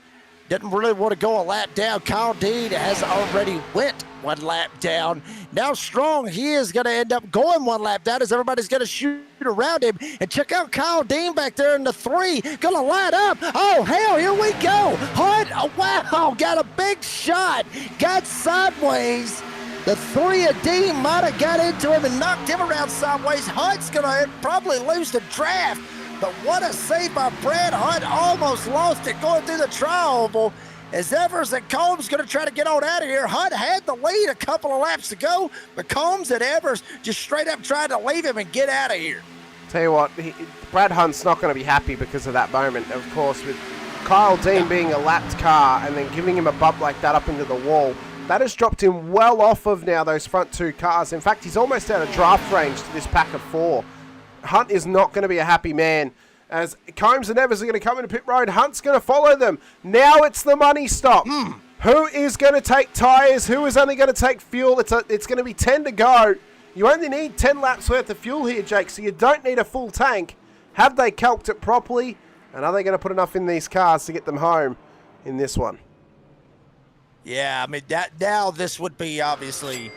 Didn't really want to go a lap down. Kyle Dean has already went 1 lap down. Now Strong, he is going to end up going 1 lap down as everybody's going to shoot around him. And check out Kyle Dean back there in the 3. Going to light up. Oh, hell, here we go. Hunt, oh, wow, got a big shot. Got sideways. The 3 of Dean might have got into him and knocked him around sideways. Hunt's going to probably lose the draft. But what a save by Brad Hunt. Almost lost it going through the tri-oval. As Evers and Combs going to try to get on out of here. Hunt had the lead a couple of laps ago, but Combs and Evers just straight up tried to leave him and get out of here. Tell you what, Brad Hunt's not going to be happy because of that moment. Of course, with Kyle Dean being a lapped car and then giving him a bump like that up into the wall, that has dropped him well off of now those front 2 cars. In fact, he's almost out of draft range to this pack of 4. Hunt is not going to be a happy man as Combs and Evers are going to come into pit road. Hunt's going to follow them. Now it's the money stop. Who is going to take tyres? Who is only going to take fuel? It's going to be 10 to go. You only need 10 laps worth of fuel here, Jake, so you don't need a full tank. Have they calced it properly? And are they going to put enough in these cars to get them home in this one? Yeah, I mean, now this would be obviously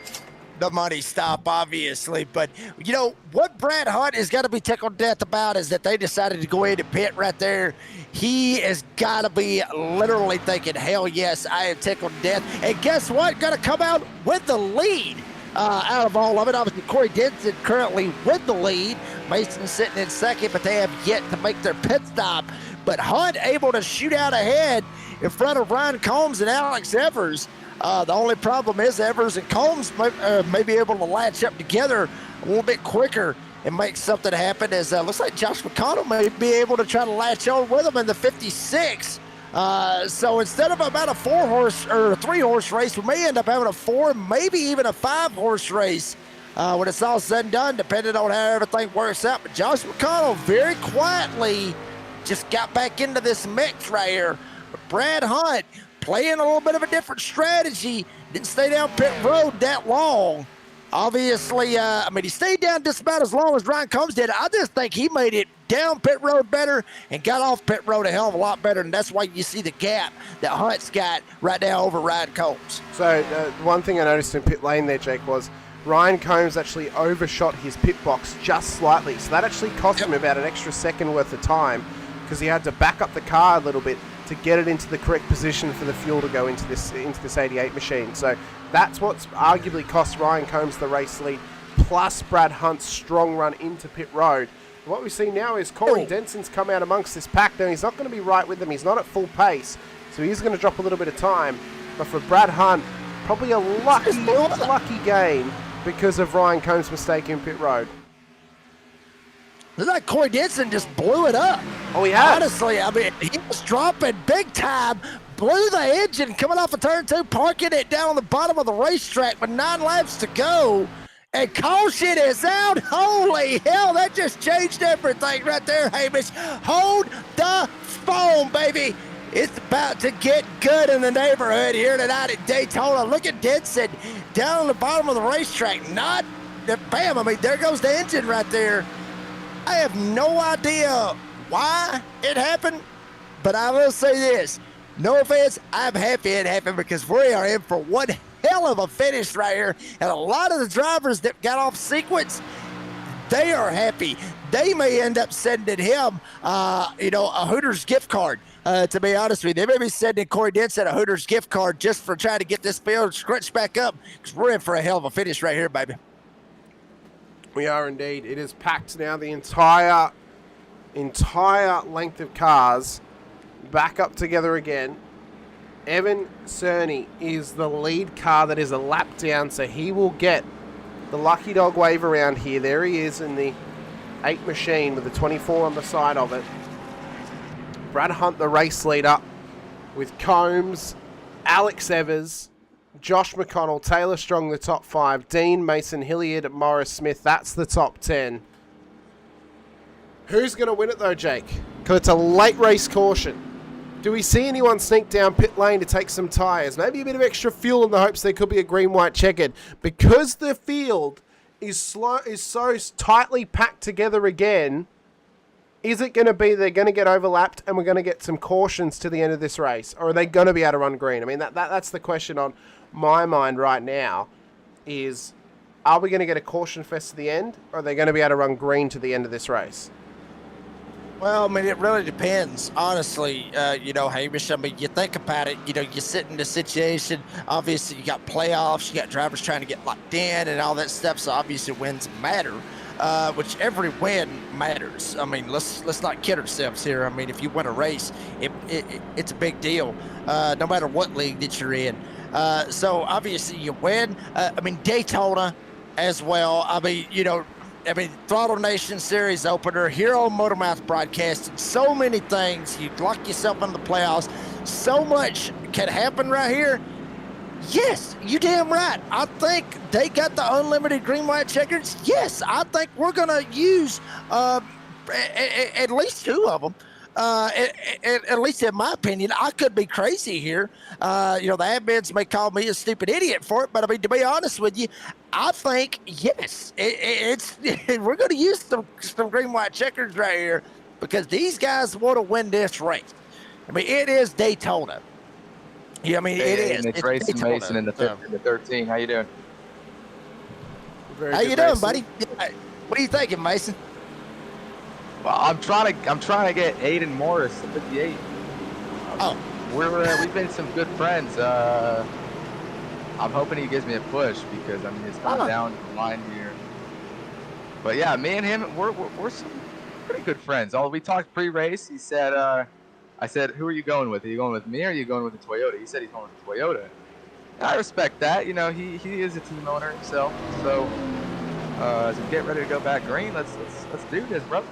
the money stop, obviously. But, you know, what Brad Hunt is going to be tickled to death about is that they decided to go ahead and pit right there. He has got to be literally thinking, hell yes, I am tickled to death. And guess what? Going to come out with the lead out of all of it. Obviously, Corey Denson currently with the lead. Mason sitting in second, but they have yet to make their pit stop. But Hunt able to shoot out ahead in front of Ryan Combs and Alex Evers. The only problem is Evers and Combs may be able to latch up together a little bit quicker and make something happen, as looks like Josh McConnell may be able to try to latch on with him in the 56. So instead of about a 4-horse or a 3-horse race, we may end up having a 4, maybe even a 5-horse race when it's all said and done, depending on how everything works out. But Josh McConnell very quietly just got back into this mix right here. But Brad Hunt playing a little bit of a different strategy, didn't stay down pit road that long. Obviously, I mean, he stayed down just about as long as Ryan Combs did. I just think he made it down pit road better and got off pit road a hell of a lot better, and that's why you see the gap that Hunt's got right now over Ryan Combs. So one thing I noticed in pit lane there, Jake, was Ryan Combs actually overshot his pit box just slightly. So that actually cost him about an extra second worth of time because he had to back up the car a little bit to get it into the correct position for the fuel to go into this 88 machine. So that's what's arguably cost Ryan Combs the race lead, plus Brad Hunt's strong run into pit road. What we see now is Corey Denson's come out amongst this pack. Now, he's not going to be right with them. He's not at full pace, so he's going to drop a little bit of time. But for Brad Hunt, probably a lucky gain because of Ryan Combs' mistake in pit road. Looks like Corey Denson just blew it up. Oh, he has? Honestly, I mean, he was dropping big time, blew the engine coming off of turn 2, parking it down on the bottom of the racetrack with 9 laps to go. And caution is out. Holy hell, that just changed everything right there, Hamish. Hold the phone, baby. It's about to get good in the neighborhood here tonight at Daytona. Look at Denson down on the bottom of the racetrack. Not, bam, I mean, there goes the engine right there. I have no idea why it happened, but I will say this. No offense, I'm happy it happened because we are in for one hell of a finish right here. And a lot of the drivers that got off sequence, they are happy. They may end up sending him, a Hooters gift card. To be honest with you, they may be sending Corey Denson a Hooters gift card just for trying to get this field scrunched back up because we're in for a hell of a finish right here, baby. We are indeed. It is packed now. The entire length of cars back up together again. Evan Cerny is the lead car that is a lap down, so he will get the lucky dog wave around here. There he is in the 8 machine with the 24 on the side of it. Brad Hunt, the race leader, with Combs, Alex Evers, Josh McConnell, Taylor Strong, the top 5, Dean, Mason Hilliard, Morris Smith. That's the top 10. Who's going to win it, though, Jake? Because it's a late race caution. Do we see anyone sneak down pit lane to take some tyres? Maybe a bit of extra fuel in the hopes there could be a green-white checkered. Because the field is so tightly packed together again, is it going to be they're going to get overlapped and we're going to get some cautions to the end of this race? Or are they going to be able to run green? I mean, that's the question on my mind right now is, are we going to get a caution fest to the end? Or are they going to be able to run green to the end of this race? Well, I mean, it really depends, honestly, Hamish. I mean, you think about it, you sit in the situation, obviously you got playoffs, you got drivers trying to get locked in and all that stuff, so obviously wins matter, which every win matters. I mean, let's not kid ourselves here. I mean, if you win a race, it's a big deal, no matter what league that you're in. So obviously you win. I mean, Daytona as well. I mean, Throttle Nation Series opener, Hero Motormouth broadcasting, so many things. You lock yourself into the playoffs. So much can happen right here. Yes, you damn right. I think they got the unlimited green-white checkers. Yes, I think we're going to use at least 2 of them. At least in my opinion. I could be crazy here. The admins may call me a stupid idiot for it, but I mean, to be honest with you, I think, yes, we're going to use some green-white checkers right here because these guys want to win this race. I mean, it is Daytona. Yeah, I mean, it is. It's racing Mason in the 13. How you doing? How you doing, buddy? What are you thinking, Mason? Well, I'm trying to get Aiden Morris at 58. We've been some good friends. I'm hoping he gives me a push because I mean it's gone down the line here. But yeah, me and him, we're some pretty good friends. We talked pre-race. He said, I said, who are you going with? Are you going with me or are you going with the Toyota? He said he's going with the Toyota. I respect that. He is a team owner himself. So as we get ready to go back green, let's do this, brother.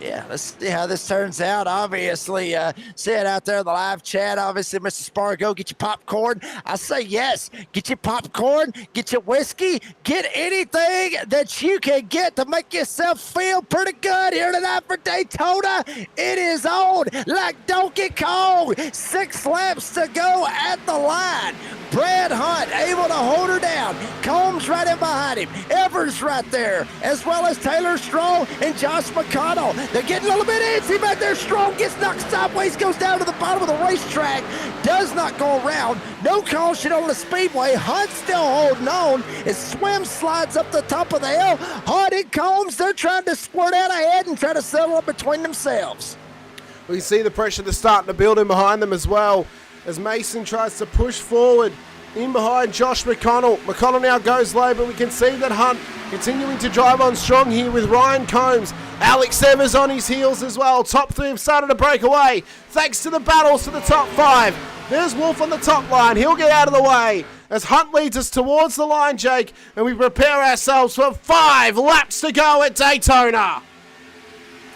Yeah, let's see how this turns out. Obviously, see it out there in the live chat. Obviously, Mr. Spargo, get your popcorn. I say yes. Get your popcorn, get your whiskey, get anything that you can get to make yourself feel pretty good here tonight for Daytona. It is on like Donkey Kong. 6 laps to go at the line. Brad Hunt able to hold her down. Combs right in behind him. Evers right there, as well as Taylor Strong and Josh McConnell. They're getting a little bit antsy back there. Strong gets knocked sideways, goes down to the bottom of the racetrack. Does not go around. No caution on the speedway. Hunt still holding on. As Swim slides up the top of the hill. Hunt and Combs, they're trying to squirt out ahead and try to settle up between themselves. We see the pressure that's starting to build in behind them as well, as Mason tries to push forward in behind Josh McConnell. McConnell now goes low, but we can see that Hunt continuing to drive on strong here with Ryan Combs. Alex Evers on his heels as well. Top 3 have started to break away thanks to the battles for the top 5. There's Wolf on the top line. He'll get out of the way as Hunt leads us towards the line, Jake, and we prepare ourselves for 5 laps to go at Daytona.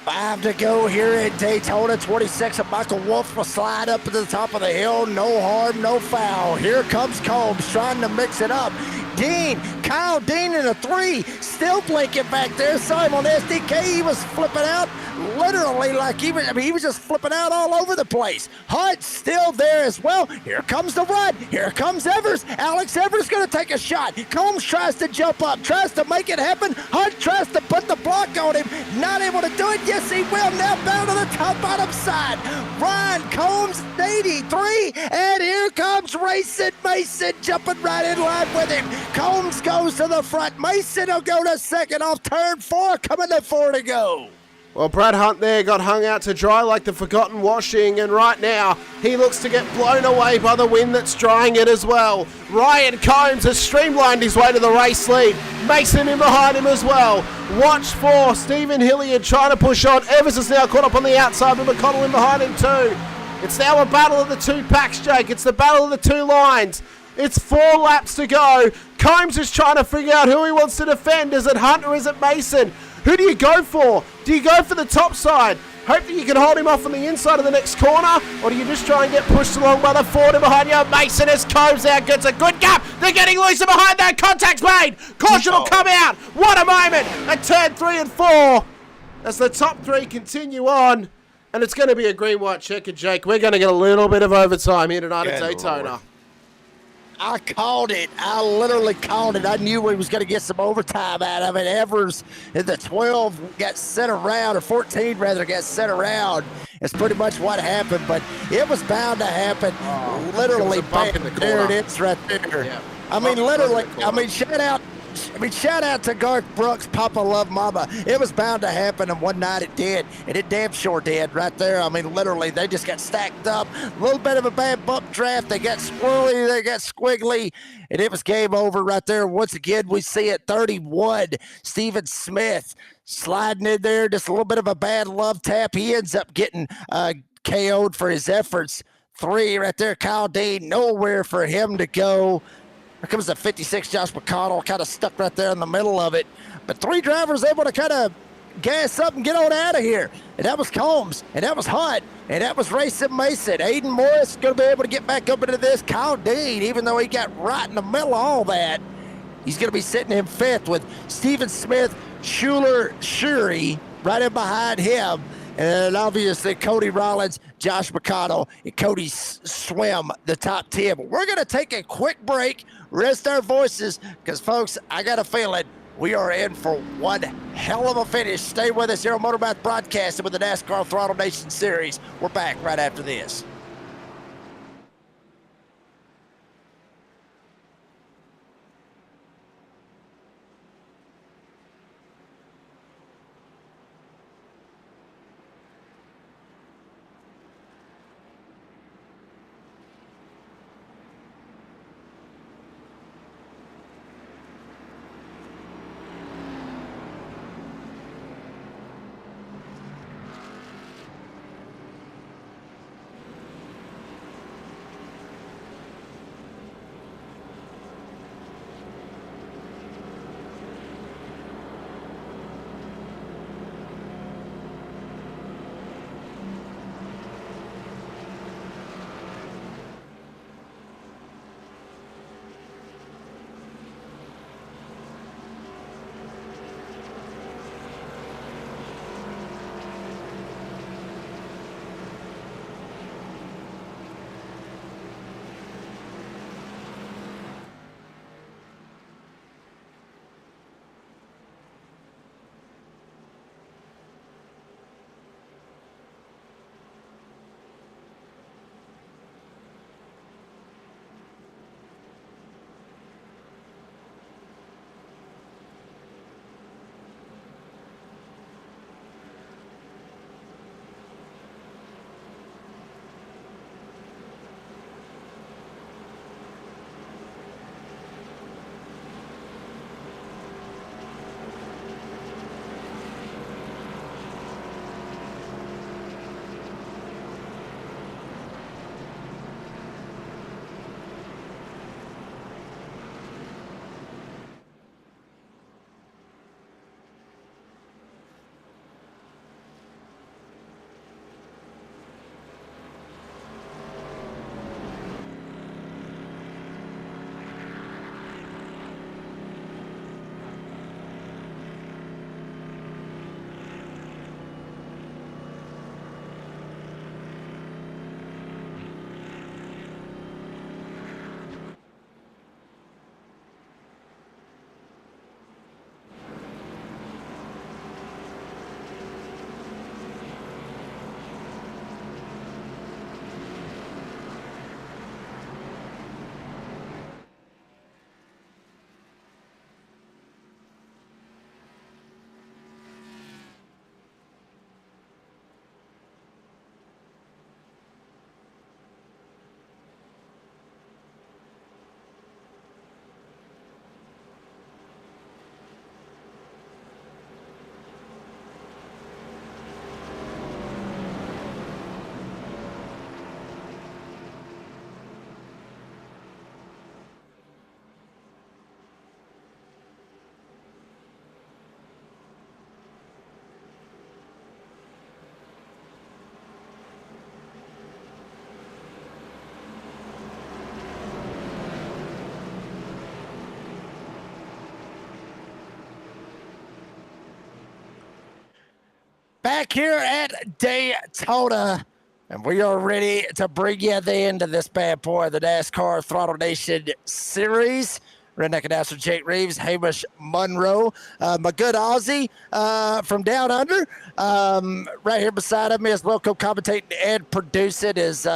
5 to go here at Daytona. 26 of Michael Wolf will slide up to the top of the hill. No harm, no foul. Here comes Combs trying to mix it up. Dean. Kyle Dean in a 3. Still blinking back there. Saw him on SDK. He was flipping out literally like he was just flipping out all over the place. Hunt still there as well. Here comes the run. Here comes Evers. Alex Evers going to take a shot. Combs tries to jump up, tries to make it happen. Hunt tries to put the block on him. Not able to do it. Yes, he will. Now down to the top bottom side. Ryan Combs, 83. And here comes Racing Mason jumping right in line with him. Combs goes to the front. Mason will go to second off turn 4. Coming to 4 to go. Well, Brad Hunt there got hung out to dry like the forgotten washing, and right now he looks to get blown away by the wind that's drying it as well. Ryan Combs has streamlined his way to the race lead. Mason in behind him as well. Watch for Stephen Hilliard trying to push on. Evers is now caught up on the outside, but McConnell in behind him too. It's now a battle of the 2 packs, Jake. It's the battle of the 2 lines. It's 4 laps to go. Combs is trying to figure out who he wants to defend. Is it Hunt or is it Mason? Who do you go for? Do you go for the top side? Hope that you can hold him off on the inside of the next corner? Or do you just try and get pushed along by the Ford behind you? Mason as Combs out gets a good gap. They're getting loose behind that. Contact's made. Caution will come out. What a moment at turn 3 and 4 as the top 3 continue on. And it's going to be a green-white checker, Jake. We're going to get a little bit of overtime here tonight at Daytona. Lord. I called it. I literally called it. I knew we was going to get some overtime out of it. Evers in the 12 got sent around, or 14 rather, got sent around. It's pretty much what happened, but it was bound to happen. Literally, there it is right there. Yeah. I mean, literally, shout out to Garth Brooks, Papa Love Mama. It was bound to happen, and one night it did, and it damn sure did right there. I mean, literally, they just got stacked up. A little bit of a bad bump draft. They got squirrely, they got squiggly, and it was game over right there. Once again, we see it 31. Steven Smith sliding in there, just a little bit of a bad love tap. He ends up getting KO'd for his efforts. 3 right there, Kyle Dean, nowhere for him to go. Here comes the 56, Josh McConnell, kind of stuck right there in the middle of it. But 3 drivers able to kind of gas up and get on out of here. And that was Combs, and that was Hunt, and that was Racing Mason. Aiden Morris going to be able to get back up into this. Kyle Dean, even though he got right in the middle of all that, he's going to be sitting in 5th with Steven Smith, Schuler, Shuri right in behind him. And obviously Cody Rollins, Josh McConnell, and Cody Swim, the top 10. But we're going to take a quick break, rest our voices, because, folks, I got a feeling we are in for one hell of a finish. Stay with us here on Motorbath Broadcasting with the NASCAR Throttle Nation Series. We're back right after this. back here at Daytona, and we are ready to bring you the end of this bad boy, the NASCAR Throttle Nation Series. Redneck announcer Jake Reeves, Hamish Monroe, my good Aussie from down under. Right here beside of me as well, co-commentating and producing is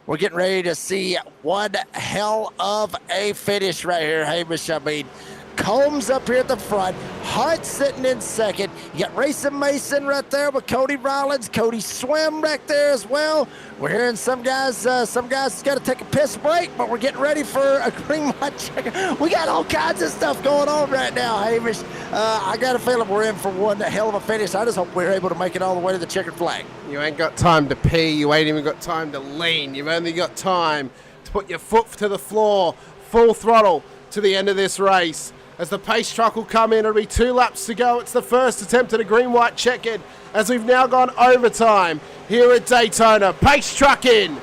we're getting ready to see one hell of a finish right here, Hamish. I mean, Combs up here at the front, Hunt sitting in second. You got Racing Mason right there with Cody Rollins, Cody Swim right there as well. We're hearing some guys got to take a piss break, but we're getting ready for a green light check. We got all kinds of stuff going on right now, Hamish. I got a feeling we're in for one hell of a finish. I just hope we're able to make it all the way to the checkered flag. You ain't got time to pee. You ain't even got time to lean. You've only got time to put your foot to the floor, full throttle to the end of this race. As the pace truck will come in, it'll be 2 laps to go. It's the first attempt at a green-white checkered as we've now gone overtime here at Daytona. Pace truck in.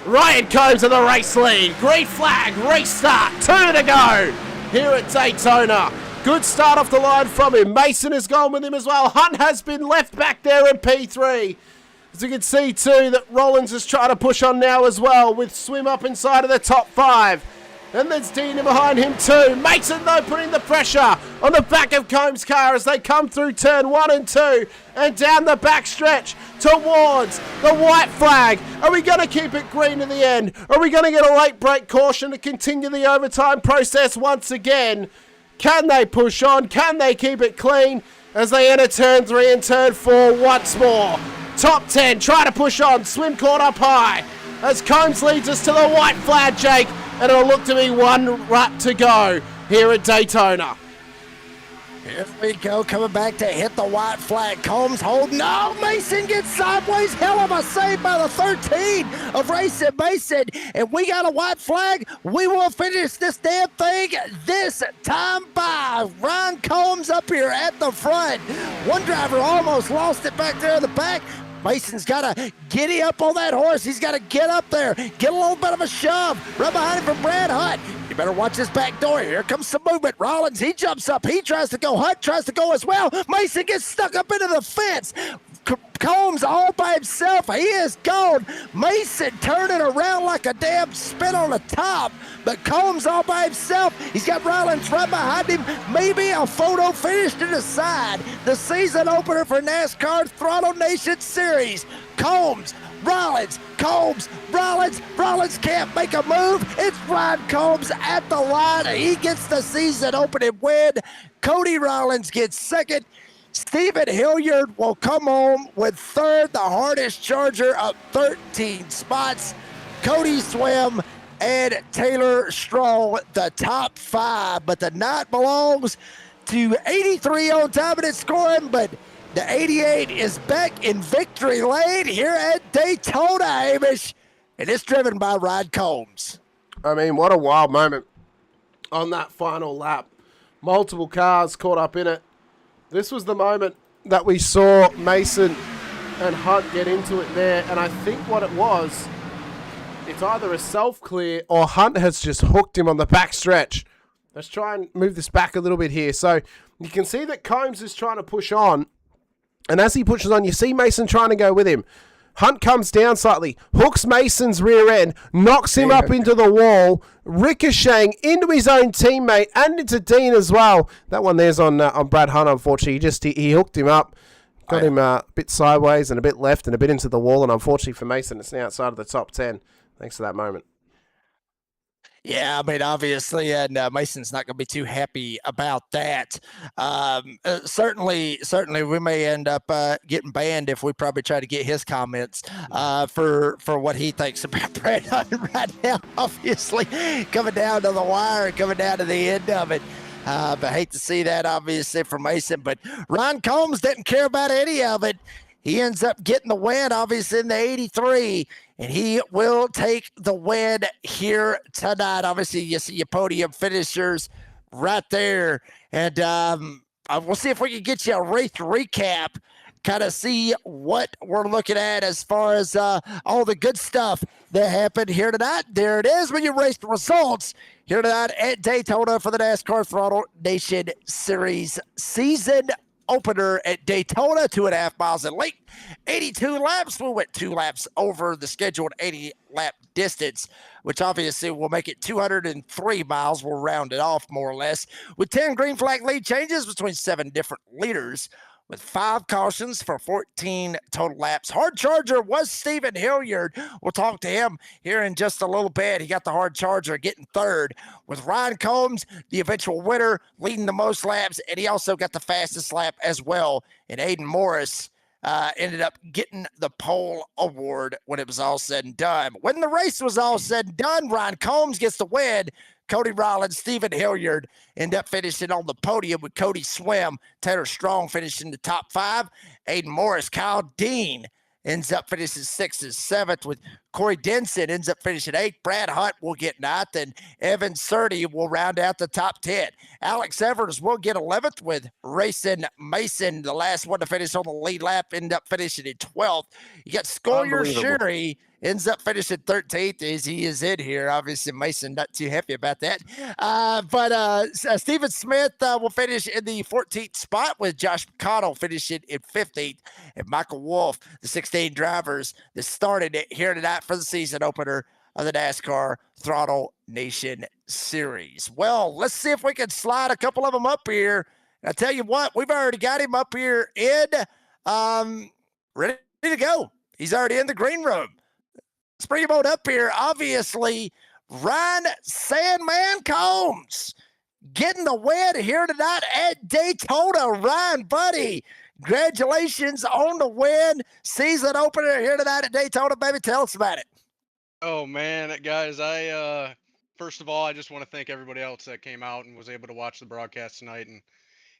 Ryan Combs in the race lead. Green flag, race start. 2 to go here at Daytona. Good start off the line from him. Mason has gone with him as well. Hunt has been left back there in P3. As you can see too that Rollins is trying to push on now as well with Swim up inside of the top 5. And there's Dina behind him too. Mason, though, putting the pressure on the back of Combs' car as they come through turn 1 and 2 and down the back stretch towards the white flag. Are we going to keep it green in the end? Are we going to get a late break caution to continue the overtime process once again? Can they push on? Can they keep it clean as they enter turn 3 and turn 4 once more? Top 10, try to push on. Swim caught up high as Combs leads us to the white flag, Jake. And it'll look to be 1 lap to go here at Daytona. Here we go, coming back to hit the white flag. Combs holding. No, Mason gets sideways. Hell of a save by the 13 of Racing Mason. And we got a white flag. We will finish this damn thing this time by Ryan Combs up here at the front. One driver almost lost it back there in the back. Mason's got to giddy up on that horse. He's got to get up there, get a little bit of a shove. Right behind him from Brad Hunt. You better watch his back door. Here comes some movement. Rollins, he jumps up. He tries to go. Hunt tries to go as well. Mason gets stuck up into the fence. Combs all by himself. He is gone. Mason turning around like a damn spin on the top. But Combs all by himself. He's got Rollins right behind him. Maybe a photo finish to the side. The season opener for NASCAR Throttle Nation Series. Combs, Rollins, Combs, Rollins. Rollins can't make a move. It's Ryan Combs at the line. He gets the season opening win. Cody Rollins gets second. Stephen Hilliard will come home with third, the hardest charger up 13 spots. Cody Swim and Taylor Strong, the top 5. But the night belongs to 83 on time and it's scoring, but the 88 is back in victory lane here at Daytona, Hamish, and it's driven by Ryan Combs. I mean, what a wild moment on that final lap. Multiple cars caught up in it. This was the moment that we saw Mason and Hunt get into it there, and I think what it was, it's either a self-clear or Hunt has just hooked him on the back stretch. Let's try and move this back a little bit here. So you can see that Combs is trying to push on, and as he pushes on, you see Mason trying to go with him. Hunt comes down slightly, hooks Mason's rear end, knocks him up into the wall, ricocheting into his own teammate and into Dean as well. That one there's on Brad Hunt, unfortunately. He hooked him up, got him a bit sideways and a bit left and a bit into the wall, and unfortunately for Mason, it's now outside of the top 10. Thanks for that moment. Yeah, I mean, obviously, and Mason's not going to be too happy about that. Certainly, we may end up getting banned if we probably try to get his comments for what he thinks about Brad Hunt right now. Obviously, coming down to the wire, coming down to the end of it. But hate to see that, obviously, for Mason. But Ryan Combs didn't care about any of it. He ends up getting the win, obviously, in the 83, and he will take the win here tonight. Obviously, you see your podium finishers right there. And we'll see if we can get you a race recap, kind of see what we're looking at as far as all the good stuff that happened here tonight. There it is when you race the results here tonight at Daytona for the NASCAR Throttle Nation Series Season opener at Daytona, 2.5 miles in length, 82 laps. We went 2 laps over the scheduled 80-lap distance, which obviously will make it 203 miles. We'll round it off more or less, with 10 green flag lead changes between 7 different leaders, with 5 cautions for 14 total laps. Hard charger was Stephen Hilliard. We'll talk to him here in just a little bit. He got the hard charger getting third, with Ryan Combs, the eventual winner, leading the most laps, and he also got the fastest lap as well. And Aiden Morris ended up getting the pole award when it was all said and done. When the race was all said and done, Ryan Combs gets the win. Cody Rollins, Stephen Hilliard end up finishing on the podium, with Cody Swim, Taylor Strong finishing the top 5. Aiden Morris, Kyle Dean ends up finishing 6th and 7th, with Corey Denson ends up finishing 8th. Brad Hunt will get 9th, and Evan Surtee will round out the top 10. Alex Evers will get 11th, with Racing Mason, the last one to finish on the lead lap, end up finishing in 12th. You got Scollier Sherry ends up finishing 13th, as he is in here. Obviously, Mason not too happy about that. But Stephen Smith will finish in the 14th spot, with Josh McConnell finishing in 15th. And Michael Wolf, the 16 drivers that started it here tonight for the season opener of the NASCAR Throttle Nation Series. Well, let's see if we can slide a couple of them up here. And I tell you what, we've already got him up here in, ready to go. He's already in the green room. Let's bring him on up here. Obviously, Ryan Sandman Combs getting the win here tonight at Daytona. Ryan, buddy, congratulations on the win. Season opener here tonight at Daytona, baby. Tell us about it. Oh, man, guys, first of all, I just want to thank everybody else that came out and was able to watch the broadcast tonight,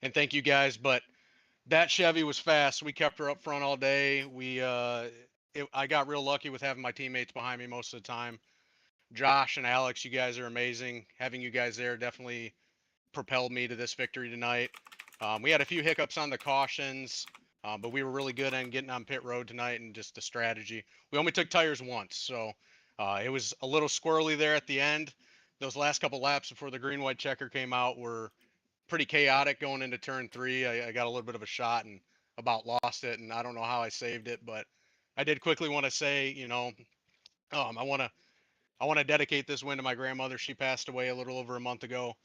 and thank you guys. But that Chevy was fast. We kept her up front all day. I got real lucky with having my teammates behind me most of the time. Josh and Alex, you guys are amazing. Having you guys there definitely propelled me to this victory tonight. We had a few hiccups on the cautions, but we were really good on getting on pit road tonight and just the strategy. We only took tires once, so it was a little squirrely there at the end. Those last couple laps before the green-white checker came out were pretty chaotic going into turn 3. I got a little bit of a shot and about lost it, and I don't know how I saved it, but I did quickly want to say, I want to dedicate this win to my grandmother. She passed away a little over a month ago,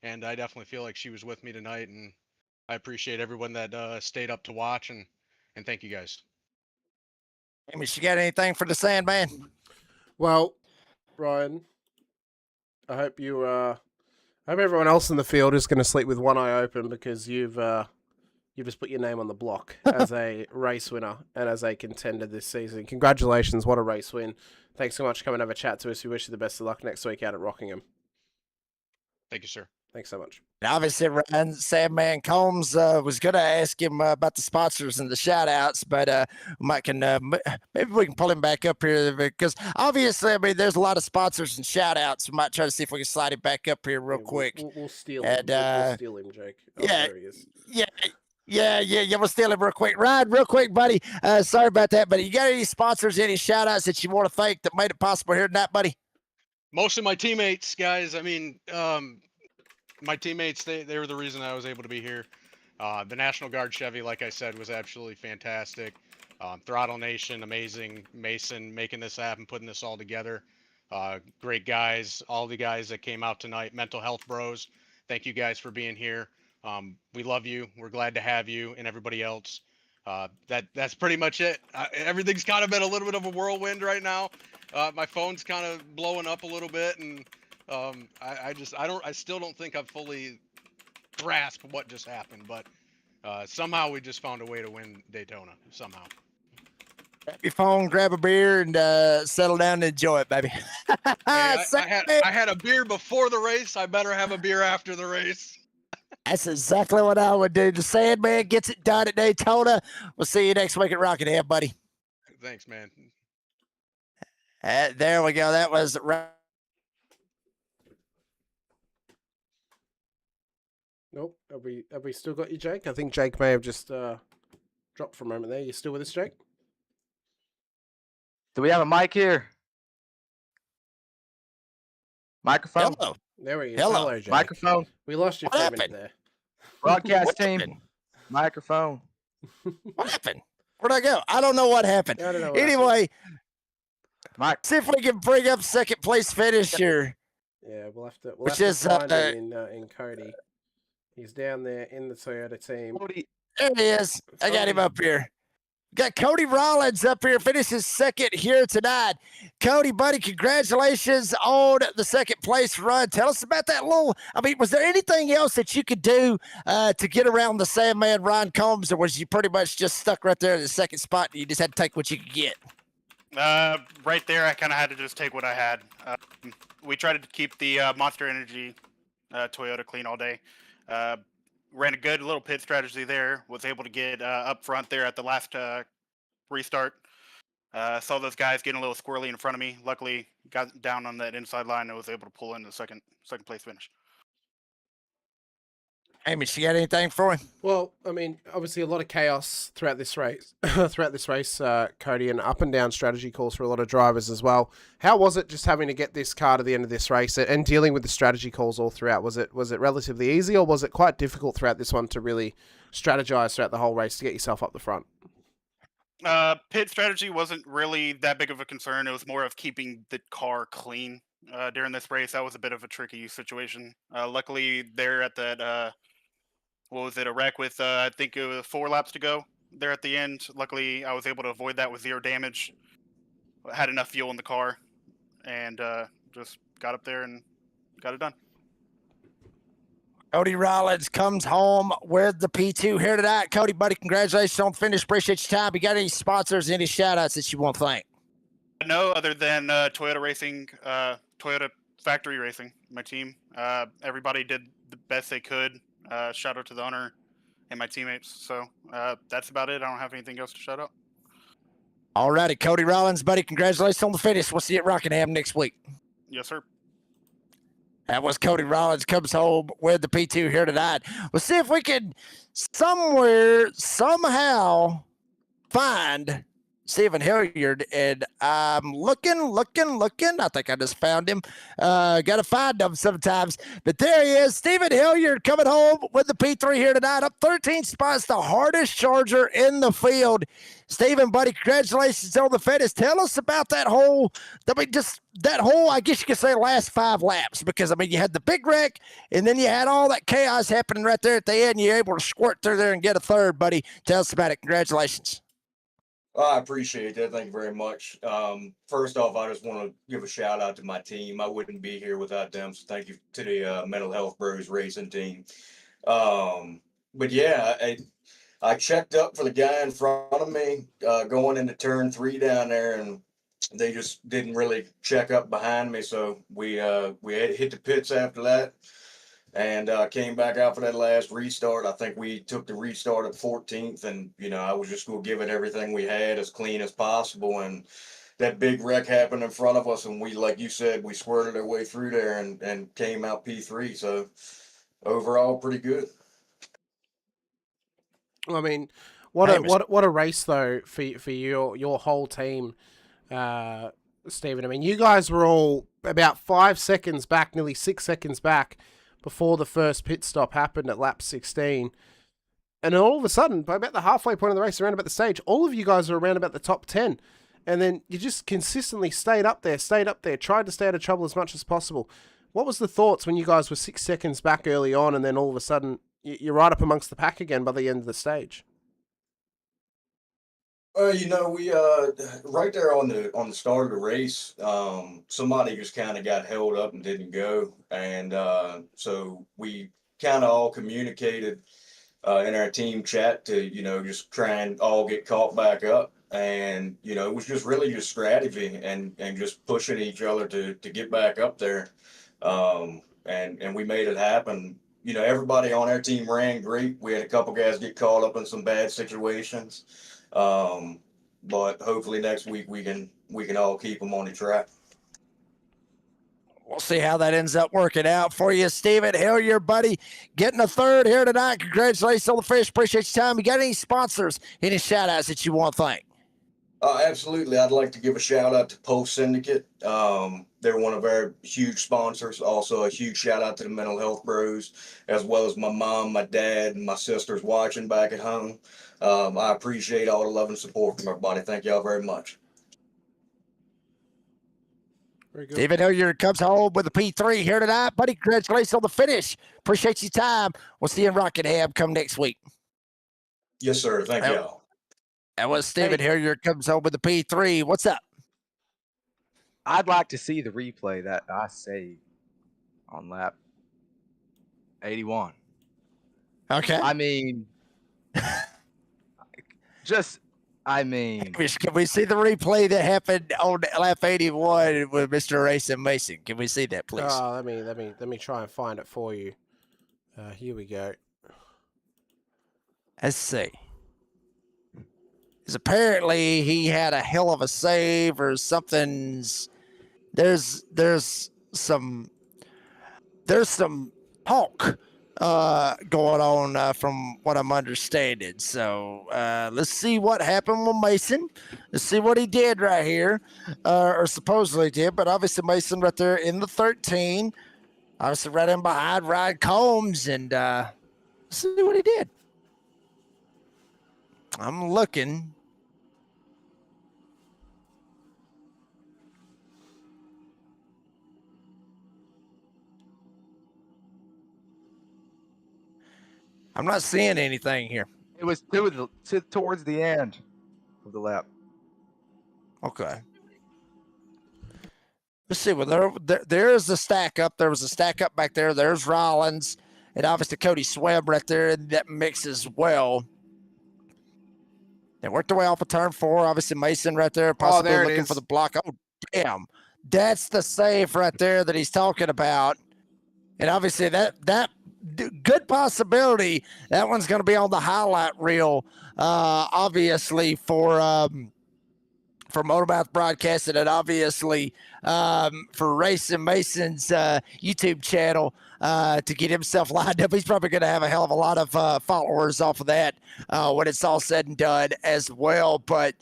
and I definitely feel like she was with me tonight, and I appreciate everyone that stayed up to watch, and thank you guys. Amy, you got anything for the Sandman? Well, Ryan, I hope everyone else in the field is going to sleep with one eye open, because you've just put your name on the block as a race winner and as a contender this season. Congratulations. What a race win. Thanks so much for coming over chat to us. We wish you the best of luck next week out at Rockingham. Thank you, sir. Thanks so much. And obviously, Ryan Sandman Combs was going to ask him about the sponsors and the shout-outs, but maybe we can pull him back up here, because obviously, I mean, there's a lot of sponsors and shout-outs. We might try to see if we can slide him back up here real quick. We'll steal him. We'll steal him, Jake. Oh, yeah, there he is. Yeah, we'll steal him real quick. Ryan, real quick, buddy. Sorry about that, but you got any sponsors, any shout-outs that you want to thank that made it possible here tonight, buddy? Most of my teammates, guys. I mean, my teammates, they were the reason I was able to be here. The National Guard Chevy, like I said, was absolutely fantastic. Throttle Nation, amazing. Mason making this happen, putting this all together. Great guys. All the guys that came out tonight. Mental Health Bros, thank you guys for being here. We love you. We're glad to have you and everybody else. That's pretty much it. Everything's kind of been a little bit of a whirlwind right now. My phone's kind of blowing up a little bit, and I still don't think I've fully grasped what just happened, but somehow we just found a way to win Daytona somehow. Grab your phone, grab a beer, and settle down and enjoy it, baby. Hey, I had a beer before the race. I better have a beer after the race. That's exactly what I would do. The Sandman gets it done at Daytona. We'll see you next week at Rockingham, buddy. Thanks, man. There we go. That was Nope. Have we still got you, Jake? I think Jake may have just dropped for a moment there. You still with us, Jake? Do we have a mic here? Microphone? There we go. Hello. Hello, Jake. Microphone? We lost you for a minute there. Broadcast team? Microphone. What happened? Where'd I go? I don't know what happened. I don't know what Anyway, Mike. see if we can bring up second place finish here. Yeah, we'll have to Which have is, to find him in Cody. He's down there in the Toyota team. Cody, There he is. I got him up here. Got Cody Rollins up here, finishes second here tonight. Cody, buddy, congratulations on the second place run. Tell us about that little. I mean, was there anything else that you could do to get around the Sandman Ron Combs, or was you pretty much just stuck right there in the second spot and you just had to take what you could get? Right there, I kind of had to just take what I had. We tried to keep the Monster Energy Toyota clean all day. Ran a good little pit strategy there. Was able to get up front there at the last restart. Saw those guys getting a little squirrely in front of me. Luckily, got down on that inside line and was able to pull in the second place finish. Amy, she got anything for him? Well, I mean, obviously a lot of chaos throughout this race, Cody, and up and down strategy calls for a lot of drivers as well. How was it just having to get this car to the end of this race and dealing with the strategy calls all throughout? Was it relatively easy, or was it quite difficult throughout this one to really strategize throughout the whole race to get yourself up the front? Pit strategy wasn't really that big of a concern. It was more of keeping the car clean during this race. That was a bit of a tricky situation. Luckily, there at that... what was it, a wreck with, I think it was 4 laps to go there at the end. Luckily, I was able to avoid that with 0 damage. Had enough fuel in the car, and just got up there and got it done. Cody Rollins comes home with the P2 here tonight. Cody, buddy, congratulations on the finish. Appreciate your time. You got any sponsors, any shout-outs that you want to thank? No, other than Toyota Racing, Toyota Factory Racing, my team. Everybody did the best they could. Shout out to the owner and my teammates. So that's about it. I don't have anything else to shout out. All righty, Cody Rollins, buddy, congratulations on the finish. We'll see you at Rockingham next week. Yes, sir. That was Cody Rollins, comes home with the P2 here tonight. We'll see if we can somewhere, somehow find Stephen Hilliard, and I'm looking. I think I just found him. Got to find him sometimes. But there he is, Stephen Hilliard coming home with the P3 here tonight. Up 13 spots, the hardest charger in the field. Stephen, buddy, congratulations on the finish. Tell us about that whole, I guess you could say, last 5 laps. Because, I mean, you had the big wreck, and then you had all that chaos happening right there at the end. You're able to squirt through there and get a third, buddy. Tell us about it. Congratulations. I appreciate that. Thank you very much. First off, I just want to give a shout out to my team. I wouldn't be here without them. So thank you to the Mental Health Bros Racing team. But yeah, I checked up for the guy in front of me going into turn 3 down there, and they just didn't really check up behind me. So we hit the pits after that. And came back out for that last restart. I think we took the restart at 14th, and I was just going to give it everything we had as clean as possible. And that big wreck happened in front of us, and we, like you said, we squirted our way through there and came out P3. So overall, pretty good. I mean, what a race though for your whole team, Stephen. I mean, you guys were all about 5 seconds back, nearly 6 seconds back, before the first pit stop happened at lap 16. And then all of a sudden, by about the halfway point of the race, around about the stage, all of you guys are around about the top 10. And then you just consistently stayed up there, tried to stay out of trouble as much as possible. What was the thoughts when you guys were 6 seconds back early on, and then all of a sudden you're right up amongst the pack again by the end of the stage? We right there on the start of the race, somebody just kind of got held up and didn't go, and so we kind of all communicated in our team chat to just try and all get caught back up, and it was just really just strategy and just pushing each other to get back up there, and we made it happen. Everybody on our team ran great. We had a couple guys get caught up in some bad situations. But hopefully next week we can all keep them on the track. We'll see how that ends up working out for you, Stephen Hilliard, buddy. Getting a third here tonight. Congratulations on the finish. Appreciate your time. You got any sponsors, any shout outs that you want to thank? Absolutely. I'd like to give a shout out to Post Syndicate. They're one of our huge sponsors. Also, a huge shout out to the Mental Health Bros, as well as my mom, my dad, and my sisters watching back at home. I appreciate all the love and support from everybody. Thank y'all very much. Very good. David Hilliard comes home with a P3 here tonight. Buddy, congratulations on the finish. Appreciate your time. We'll see you in Rockingham come next week. Yes, sir. Thank y'all. And when Steven Hilliard comes home with the P3, what's up? I'd like to see the replay that I saved on lap 81. Okay. I mean, Can we see the replay that happened on lap 81 with Mr. Racing Mason? Can we see that, please? Let me try and find it for you. Here we go. Let's see. Because apparently he had a hell of a save or something's. There's some talk going on from what I'm understanding. So let's see what happened with Mason. Let's see what he did right here, or supposedly did. But obviously Mason right there in the 13, obviously right in behind Ryan Combs, and let's see what he did. I'm looking. I'm not seeing anything here. It was towards the end of the lap. Okay. Let's see. Well, there's the stack up. There was a stack up back there. There's Rollins, and obviously Cody Swebb right there in that mix as well. They worked their way off of turn 4. Obviously Mason right there, possibly looking for the block. Oh, damn. That's the save right there that he's talking about. And obviously that good possibility that one's going to be on the highlight reel, obviously for Motormouth Broadcasting, and obviously for Racing Mason's YouTube channel to get himself lined up. He's probably going to have a hell of a lot of followers off of that when it's all said and done as well. But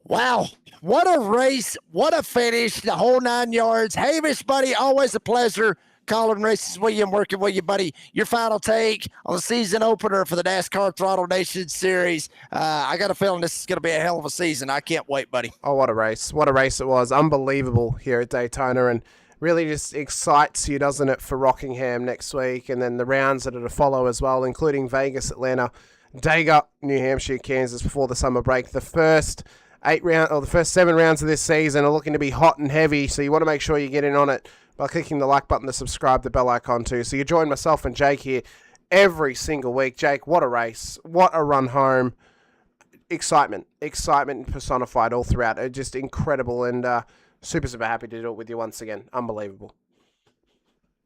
wow, what a race, what a finish, the whole 9 yards. Hamish, buddy, always a pleasure. Colin Races with you and working with you, buddy. Your final take on the season opener for the NASCAR Throttle Nation Series. I got a feeling this is going to be a hell of a season. I can't wait, buddy. Oh, what a race. What a race it was. Unbelievable here at Daytona, and really just excites you, doesn't it, for Rockingham next week, and then the rounds that are to follow as well, including Vegas, Atlanta, Daga, New Hampshire, Kansas before the summer break. The first 7 rounds of this season are looking to be hot and heavy, so you want to make sure you get in on it by clicking the like button, the subscribe, the bell icon too. So you join myself and Jake here every single week. Jake, what a race. What a run home. Excitement personified all throughout. Just incredible, and super happy to do it with you once again. Unbelievable.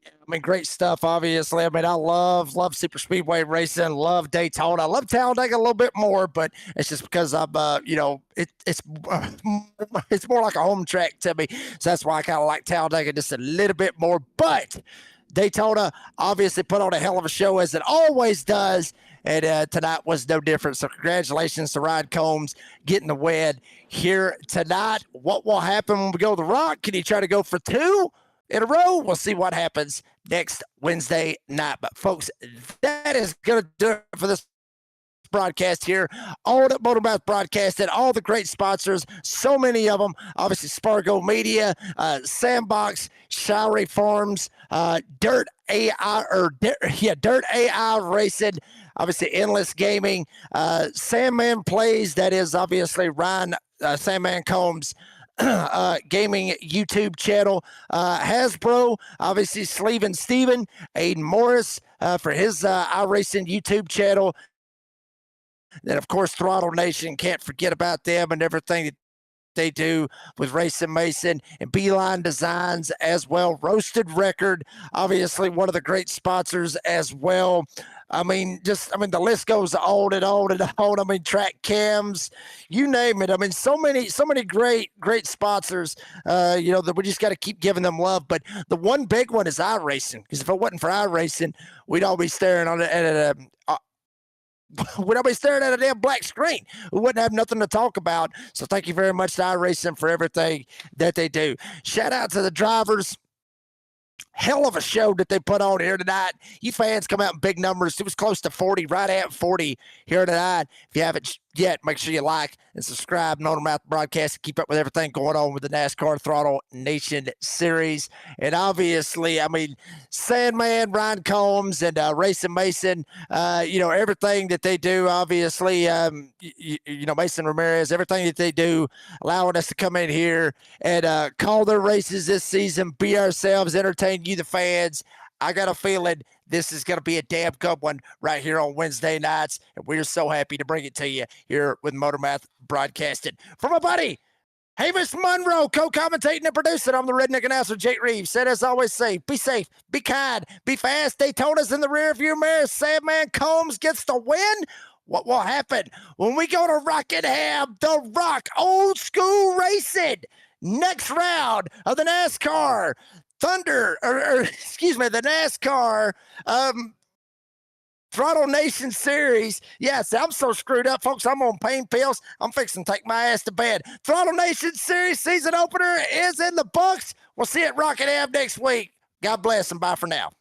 I mean, great stuff, obviously. I mean, I love super speedway racing, love Daytona. I love Talladega a little bit more, but it's just because I'm, it's more like a home track to me. So that's why I kind of like Talladega just a little bit more. But Daytona obviously put on a hell of a show, as it always does. And tonight was no different. So congratulations to Ryan Combs getting the win here tonight. What will happen when we go to the Rock? Can he try to go for 2 in a row? We'll see what happens next Wednesday night. But folks, that is going to do it for this broadcast here on Motormouth Broadcasting. All the great sponsors, so many of them. Obviously, Spargo Media, Sandbox, Showery Farms, Dirt AI Racing. Obviously, Endless Gaming, Sandman Plays. That is obviously Ryan Sandman Combs. Gaming YouTube channel, Hasbro, obviously Sleeve and Steven, Aiden Morris for his iRacing YouTube channel. Then, of course, Throttle Nation, can't forget about them and everything that they do with Racing Mason, and Beeline Designs as well. Roasted Record, obviously one of the great sponsors as well. I mean, the list goes on and on and on. I mean, Track Cams, you name it. I mean, so many great sponsors, that we just got to keep giving them love. But the one big one is iRacing, because if it wasn't for iRacing, we'd all be staring on it at We'd all be staring at a damn black screen. We wouldn't have nothing to talk about. So thank you very much to iRacing for everything that they do. Shout out to the drivers. Hell of a show that they put on here tonight. You fans come out in big numbers. It was close to 40, right at 40 here tonight. If you haven't yet, make sure you like and subscribe and on the broadcast and keep up with everything going on with the NASCAR Throttle Nation Series. And obviously, I mean, Sandman, Ryan Combs, and Racing Mason, everything that they do, obviously, Mason Ramirez, everything that they do, allowing us to come in here and call their races this season, be ourselves, entertain you, the fans. I got a feeling this is going to be a damn good one right here on Wednesday nights, and we're so happy to bring it to you here with Motormath Broadcasting. For my buddy, Havis Monroe, co-commentating and producing, I'm the redneck announcer, Jake Reeves. Said as always, be safe, be kind, be fast. Daytona's in the rearview mirror. Sandman Combs gets the win. What will happen when we go to Rockingham, the Rock Old School Racing? Next round of the NASCAR the NASCAR Throttle Nation Series. Yes, I'm so screwed up, folks. I'm on pain pills. I'm fixing to take my ass to bed. Throttle Nation Series season opener is in the books. We'll see you at Rockingham next week. God bless and bye for now.